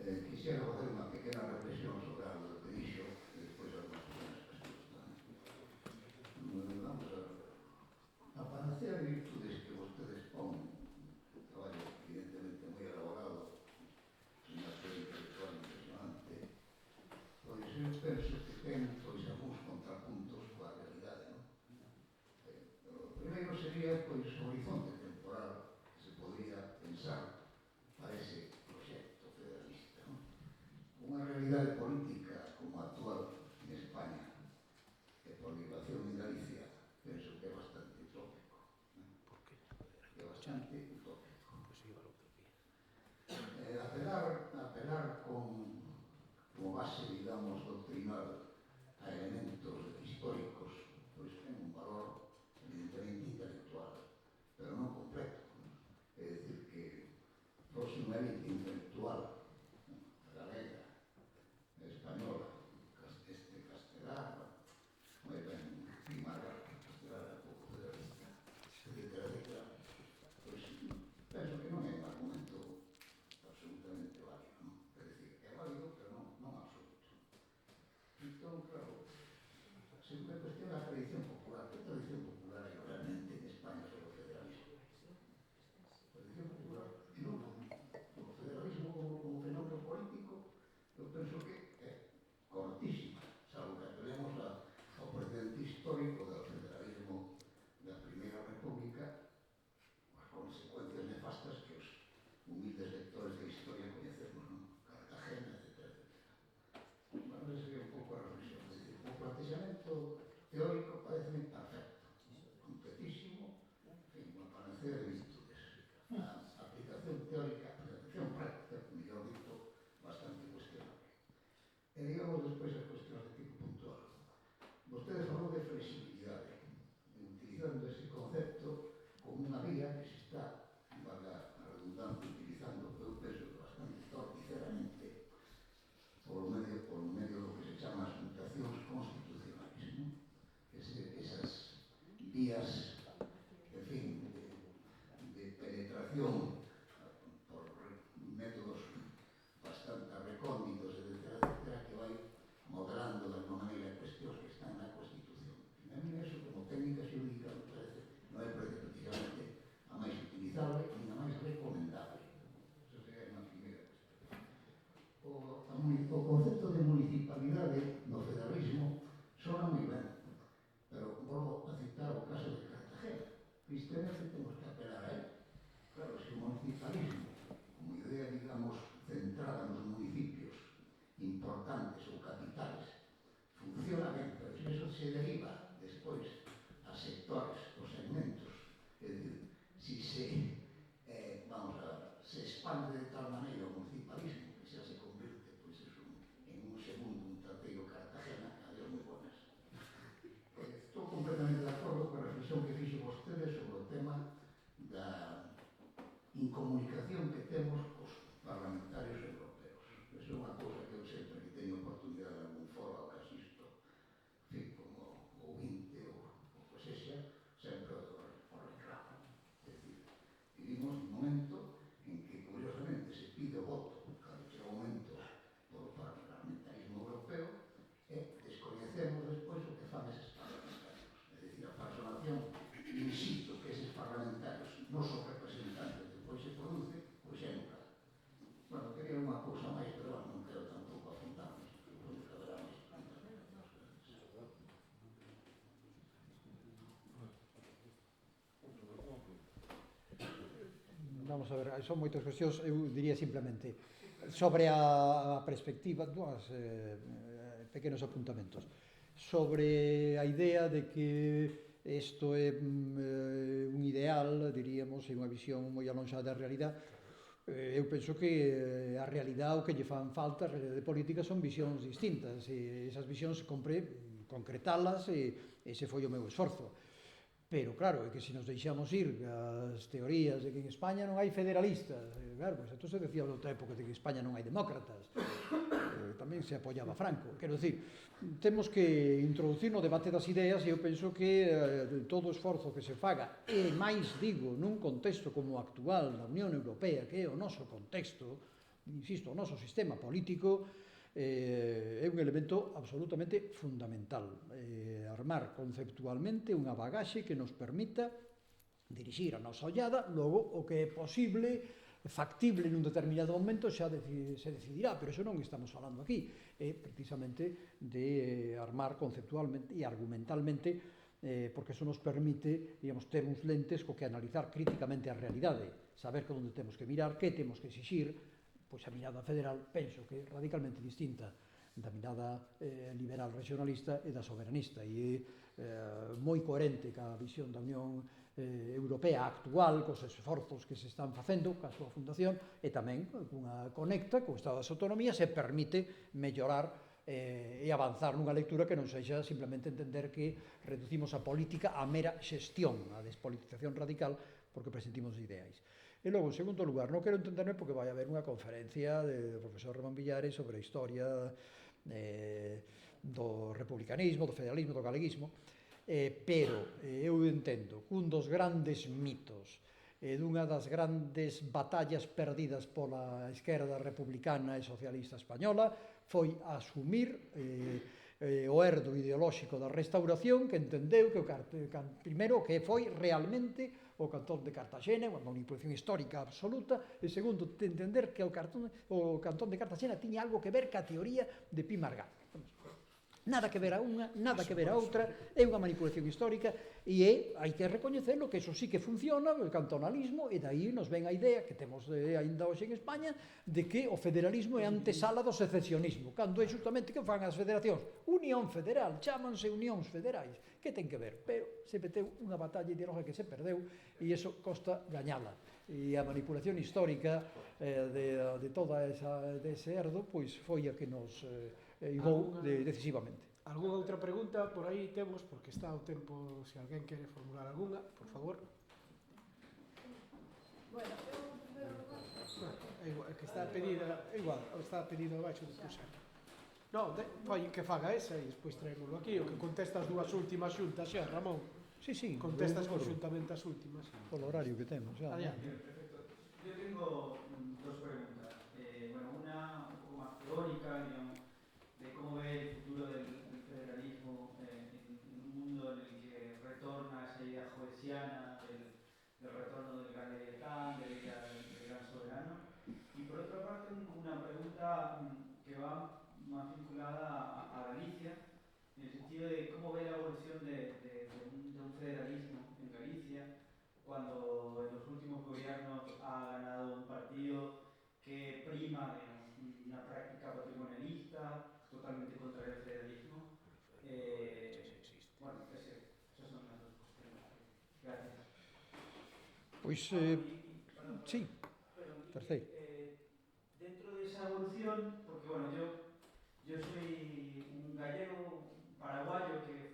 de quixera facer unha pequena reflexión sobre algo que dixo e despois algunhas pequenas cuestións tamén. Vamos a ver. A panacea de virtudes que vostedes pon, traballo evidentemente moi elaborado, unha serie intelectual impresionante, pois eu penso que ten algúns contrapuntos coa realidade, non? O primeiro sería o horizonte temporal que se podría pensar para ese proxecto federalista, non? Unha realidade política como a actual en España e por derivación en Galicia, penso que é bastante utópico. É bastante utópico. Apelar como base, digamos, doctrinal a elementos históricos, pois ten un valor evidentemente intelectual, pero non completo. É dicir, que fose unha élite intelectual galega, española, castelana, moi ben, primada, castelana, pouco federalista, etcétera, pois penso que non é un argumento absolutamente válido, non? É dicir, é válido, pero non absoluto. Entón, claro, se me cuestiona a tradición popular, que tradición popular hai realmente en España sobre o federalismo? Tradición popular, non, o federalismo como expande de tal maneira o municipalismo que xa se convirte pois, eso, en un segundo, un terceiro Cartagena, adiós moi buenas. Estou completamente de acordo con a reflexión que fixo vostede sobre o tema da incomunicación que temos cos parlamentarios europeos. Eso é unha cousa que eu sempre que teño oportunidade de algún foro ao que asisto, fin, como ouvinte ou que sexa, sempre o reclamo. É dicir, vivimos un momento en que, curiosamente, se pide o voto cando chega o momento polo parlamentarismo europeo e descoñecemos despois o que fan eses parlamentarios. É dicir, a personación in situ que eses parlamentarios non son representantes depois se produce, pois é nula. Bueno, quería unha cousa máis, pero non quero tampouco afundarnos. Supoño que haberá máis planteamentos. Vamos a ver, son moitas cuestións, eu diría simplemente sobre a perspectiva, dúas pequenos apuntamentos sobre a idea de que isto é un ideal, diríamos, e unha visión moi alonxada da realidade. Eu penso que a realidade o que lle fan falta a realidade política son visións distintas e esas visións compre concretalas e ese foi o meu esforzo. Pero, claro, é que se nos deixamos ir as teorías de que en España non hai federalistas, claro, pues, entón se decía outra época de que en España non hai demócratas, tamén se apoiaba Franco. Quero dicir, temos que introducir no debate das ideas e eu penso que todo o esforzo que se faga, e máis digo, nun contexto como o actual da Unión Europea, que é o noso contexto, insisto, o noso sistema político, é un elemento absolutamente fundamental, armar conceptualmente unha bagaxe que nos permita dirixir a nosa ollada, logo o que é posible, factible nun determinado momento xa se decidirá, pero eso non estamos falando aquí, é precisamente de armar conceptualmente e argumentalmente, porque eso nos permite, digamos, ter uns lentes co que analizar críticamente a realidade, saber que onde temos que mirar, que temos que exixir. Pois a mirada federal penso que é radicalmente distinta da mirada liberal regionalista e da soberanista e é moi coherente ca visión da Unión Europea actual, cos esforzos que se están facendo ca súa fundación e tamén cunha conecta co Estado das Autonomías e permite mellorar e avanzar nunha lectura que non sexa simplemente entender que reducimos a política a mera xestión, a despolitización radical porque presentimos ideais. E logo, en segundo lugar, non quero entenderme porque vai haber unha conferencia do profesor Ramón Villares sobre a historia do republicanismo, do federalismo, do galeguismo, pero eu entendo que un dos grandes mitos dunha das grandes batallas perdidas pola esquerda republicana e socialista española foi asumir o herdo ideolóxico da restauración que entendeu que primeiro que foi realmente o cantón de Cartaxena, unha manipulación histórica absoluta, e segundo, entender que o cantón de Cartaxena tiña algo que ver ca teoría de Pi Margall. Nada que ver a unha, nada que ver a outra, é unha manipulación histórica e hai que recoñecerlo que eso sí que funciona, o cantonalismo, e daí nos ven a idea que temos ainda hoxe en España de que o federalismo é antesala do secesionismo, cando é justamente que fan as federacións. Unión Federal, chámanse unións federais, que ten que ver? Pero se meteu unha batalla ideológica que se perdeu e iso costa gañala. E a manipulación histórica de toda ese herdo pois foi a que nos igou decisivamente. Algúna outra pregunta por aí temos, porque está o tempo, se alguén quere formular algunha, por favor. Bueno, eu primeiro lugar... É igual, que está pedida, igual, está pedido abaixo de puxar. Non, vai que faga esa e despois traémoslo aquí, o que contesta as dúas últimas xuntas xa, Ramón. Sí, sí. Contestas conjuntamente as últimas. Polo horario que temos, xa. Adiante. Perfecto. Yo tengo dos preguntas. Bueno, una un poco más teórica, digamos, de cómo ve el futuro del federalismo en un mundo en el que retorna esa idea joyesiana del retorno del gran leviatán, del gran soberano. Y por otra parte, una pregunta que va más vinculada a Galicia, en el sentido de cómo ve la evolución de un federalismo en Galicia, cuando en los últimos gobiernos ha ganado un partido que prima, digamos, una práctica patrimonialista, totalmente contraria al federalismo. Bueno, esas son las dos cuestiones. Gracias. Pois, sí, terceiro. esa evolución, porque bueno, yo soy un gallego paraguayo que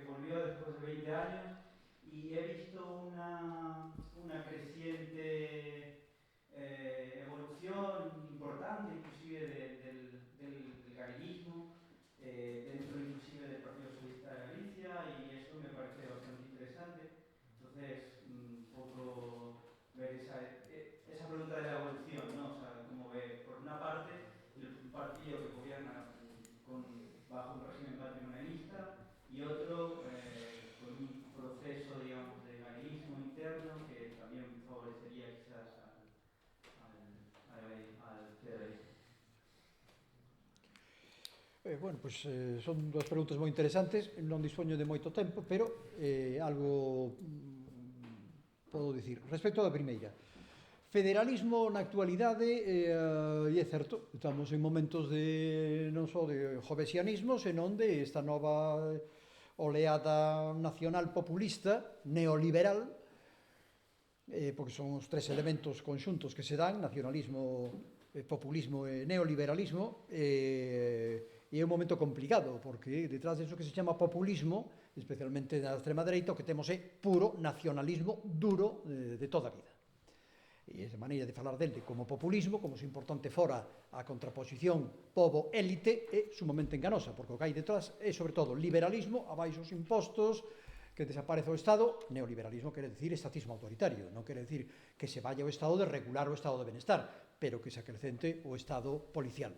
volvió después de 20 años y he visto una creciente evolución importante, inclusive del galleguismo, dentro inclusive del Partido Socialista de Galicia, y eso me parece bastante interesante. Entonces, un poco ver esa pregunta de la evolución, ¿no? O sea, como ve, por una parte, un partido que gobierna bajo un régimen patrimonialista y otro con un proceso, digamos, de galleguismo interno que también favorecería quizás al federalismo. Bueno, pois son dúas preguntas moi interesantes, non dispoño de moito tempo, pero algo podo dicir. Respecto da primeira, federalismo na actualidade, e é certo, estamos en momentos de non só de jovesianismo, senón de esta nova oleada nacional populista, neoliberal, porque son os tres elementos conxuntos que se dan, nacionalismo, populismo e neoliberalismo, e é un momento complicado, porque detrás de eso que se chama populismo, especialmente da extrema dereita, o que temos é puro nacionalismo duro de toda a vida. E esa maneira de falar dele como populismo, como se importante fora a contraposición povo-élite, é sumamente enganosa, porque o que hai detrás é, sobre todo, liberalismo, abaixo os impostos, que desaparece o Estado. Neoliberalismo quere decir estatismo autoritario, non quere decir que se vaya o Estado de regular o estado de benestar, pero que se acrecente o Estado policial.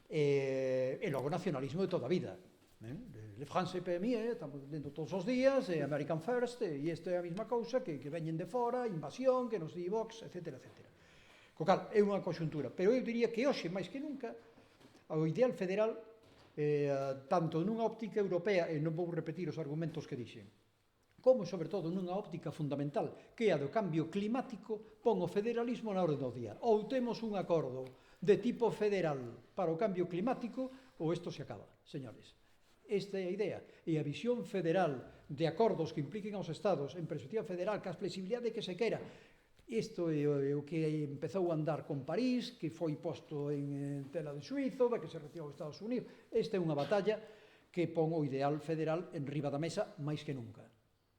E logo nacionalismo de toda a vida. Le France PMI, estamos lendo todos os días, American First, e isto é a mesma cousa que veñen de fora, invasión, que nos di Vox, etc. Co cal, é unha conxuntura, pero eu diría que hoxe, máis que nunca, o ideal federal, tanto nunha óptica europea, e non vou repetir os argumentos que dixen, como, sobre todo, nunha óptica fundamental, que é a do cambio climático, pon o federalismo na orde do día. Ou temos un acordo de tipo federal para o cambio climático, ou isto se acaba, señores. Esta é a idea. E a visión federal de acordos que impliquen aos Estados en perspectiva federal, que a flexibilidade que se quera. Isto é o que empezou a andar con París, que foi posto en tela de suizo, da que se retirou os Estados Unidos. Esta é unha batalla que pon o ideal federal en riba da mesa máis que nunca.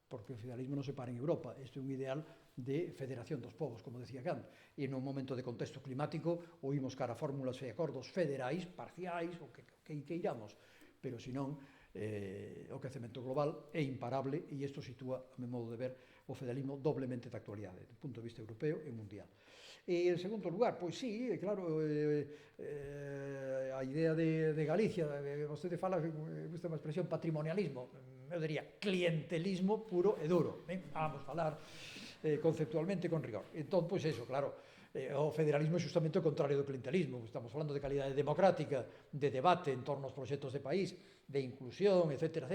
Porque o federalismo non se para en Europa. Este é un ideal de federación dos povos, como decía Kant. E nun momento de contexto climático, oímos cara a fórmulas e acordos federais, parciais, o que iramos. Pero, senón, o crecemento global é imparable, e isto sitúa, a meu modo de ver, o federalismo doblemente de actualidade, do punto de vista europeo e mundial. E, en segundo lugar, pois sí, claro, a idea de Galicia, vostede fala, gusta unha expresión, patrimonialismo, eu diría clientelismo puro e duro, vamos falar conceptualmente con rigor. Entón, pois eso, claro, o federalismo é justamente o contrario do clientelismo. Estamos falando de calidade democrática, de debate en torno aos proxectos de país, de inclusión, etc.,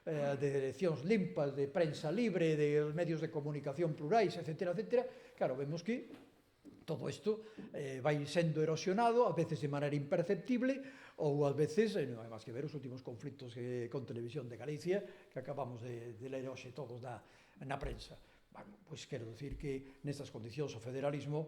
de eleccións limpas, de prensa libre, de medios de comunicación plurais, etc. Claro, vemos que todo isto vai sendo erosionado, a veces de maneira imperceptible, ou a veces, non hai máis que ver os últimos conflitos con Televisión de Galicia, que acabamos de ler hoxe todos na prensa. Bueno, pois quero dicir que nestas condicións o federalismo,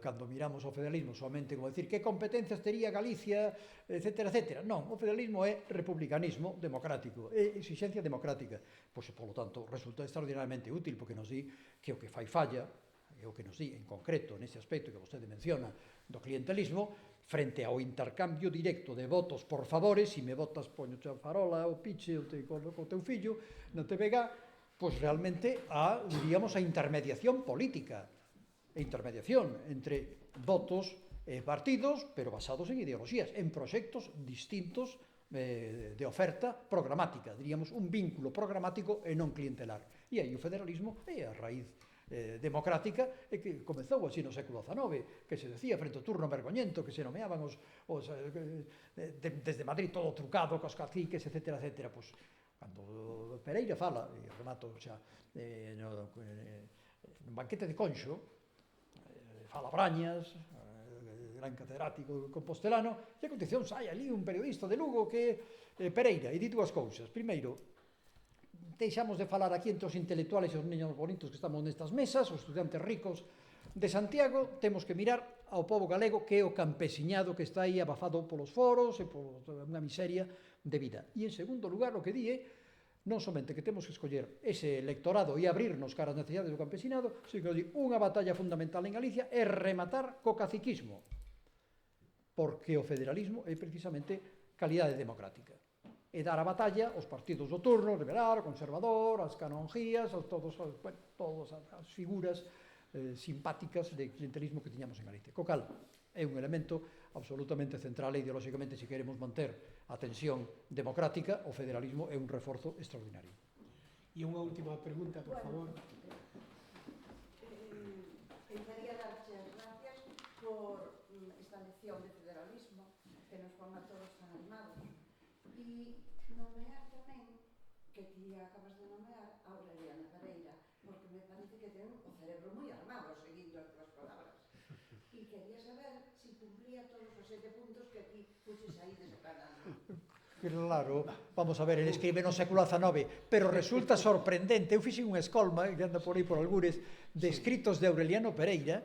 cando miramos o federalismo somente como decir que competencias tería Galicia, etc. Non, o federalismo é republicanismo democrático, é exixencia democrática. Pois, polo tanto, resulta extraordinariamente útil, porque nos di que o que fai falla, e o que nos di en concreto neste aspecto que vostede menciona do clientelismo, frente ao intercambio directo de votos por favores, se me votas poño a farola, o piche, o teu fillo, na TVG, pois realmente diríamos, a intermediación política, a intermediación entre votos e partidos, pero basados en ideoloxías, en proxectos distintos de oferta programática, diríamos, un vínculo programático e non clientelar. E aí o federalismo é a raíz democrática e que comezou así no século XIX, que se decía frente ao turno vergoñento, que se nomeaban desde Madrid todo trucado, cos caciques, etc. Pois, cando Pereira fala, e remato xa, no banquete de Conxo, fala Brañas, gran catedrático compostelano, e a continuación sai ali un periodista de Lugo que Pereira, e di dúas cousas. Primeiro, deixamos de falar aquí entre os intelectuales e os niños bonitos que estamos nestas mesas, os estudiantes ricos de Santiago temos que mirar ao pobo galego, que é o campesiñado que está aí abafado polos foros e por unha miseria de vida. E en segundo lugar, o que di é non somente que temos que escoller ese electorado e abrirnos cara ás necesidades do campesinado, sino que unha batalla fundamental en Galicia é rematar co caciquismo, porque o federalismo é precisamente calidade democrática. E dar a batalla aos partidos do turno, o liberal, o conservador, as canonjías, todas as figuras simpáticas de clientelismo que tiñamos en Galicia. Co cal, é un elemento absolutamente central e ideolóxicamente, se queremos manter a tensión democrática, o federalismo é un reforzo extraordinario. E unha última pregunta, por favor. Quería darche as gracias por esta lección de federalismo que nos pon a todos tan animados. E nomear tamén, que ti acabas de nomear, a Aureliana Pereira, porque me parece que ten o cerebro moi armado, seguindo as túas palabras. E quería saber se cumplía todos os 7 puntos que aquí puxes aí desencanando. Claro, vamos a ver, ele escribe no século XIX, pero resulta sorprendente, eu fixen unha escolma que anda por aí por algures de escritos de Aureliano Pereira,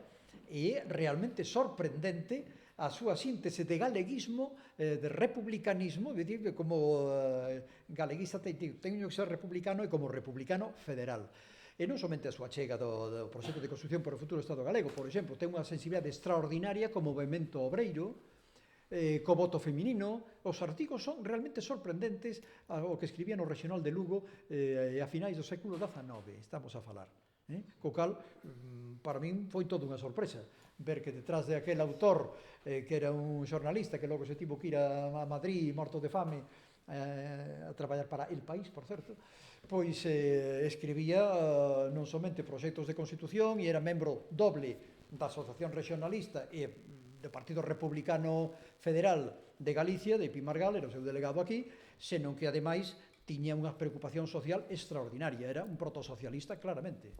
e é realmente sorprendente a súa síntese de galeguismo, de republicanismo, é dicir, que como galeguista teño que ser republicano e como republicano federal. E non somente a súa chega do proxecto de construcción para o futuro Estado galego, por exemplo, ten unha sensibilidade extraordinaria como movimento obreiro, co voto feminino. Os artigos son realmente sorprendentes o que escribía no Regional de Lugo a finais do século XIX, estamos a falar. Co cal, para min foi toda unha sorpresa ver que detrás de aquel autor que era un xornalista que logo se tivo que ir a Madrid morto de fame a traballar para El País, por certo, pois escribía non somente proxectos de constitución e era membro doble da Asociación Regionalista e do Partido Republicano Federal de Galicia, de Pimargal, era o seu delegado aquí, senón que, ademais, tiña unha preocupación social extraordinaria, era un protosocialista claramente.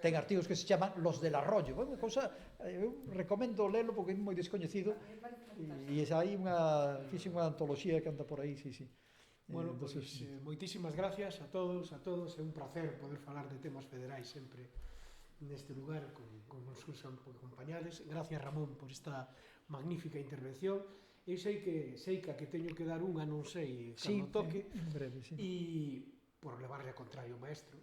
Ten artigos que se chaman Los del Arroyo, unha cousa, eu recomendo lelo porque é moi descoñecido, e aí fixe unha antoloxía que anda por aí, sí. Bueno, pois, moitísimas gracias a todos, é un placer poder falar de temas federais sempre neste lugar con os seus compañeros. Gracias, Ramón, por esta magnífica intervención. Eu sei que a que teño que dar unha, non sei cando toque, breve, sí. E por levarle a contrario ao maestro,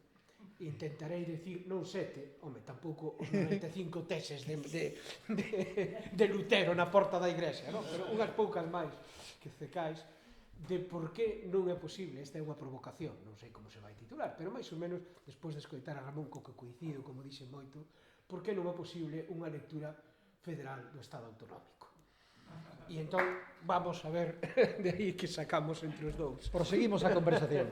intentarei decir non 7, home, tampouco os 95 teses de Lutero na porta da igrexa, non? Pero unhas poucas máis que cecais de por que non é posible. Esta é unha provocación, non sei como se vai titular, pero máis ou menos, despois de escoitar a Ramón, co que coincido, como dixen moito, por que non é posible unha lectura federal do Estado autonómico. E entón, vamos a ver de aí que sacamos entre os dous. Proseguimos a conversación.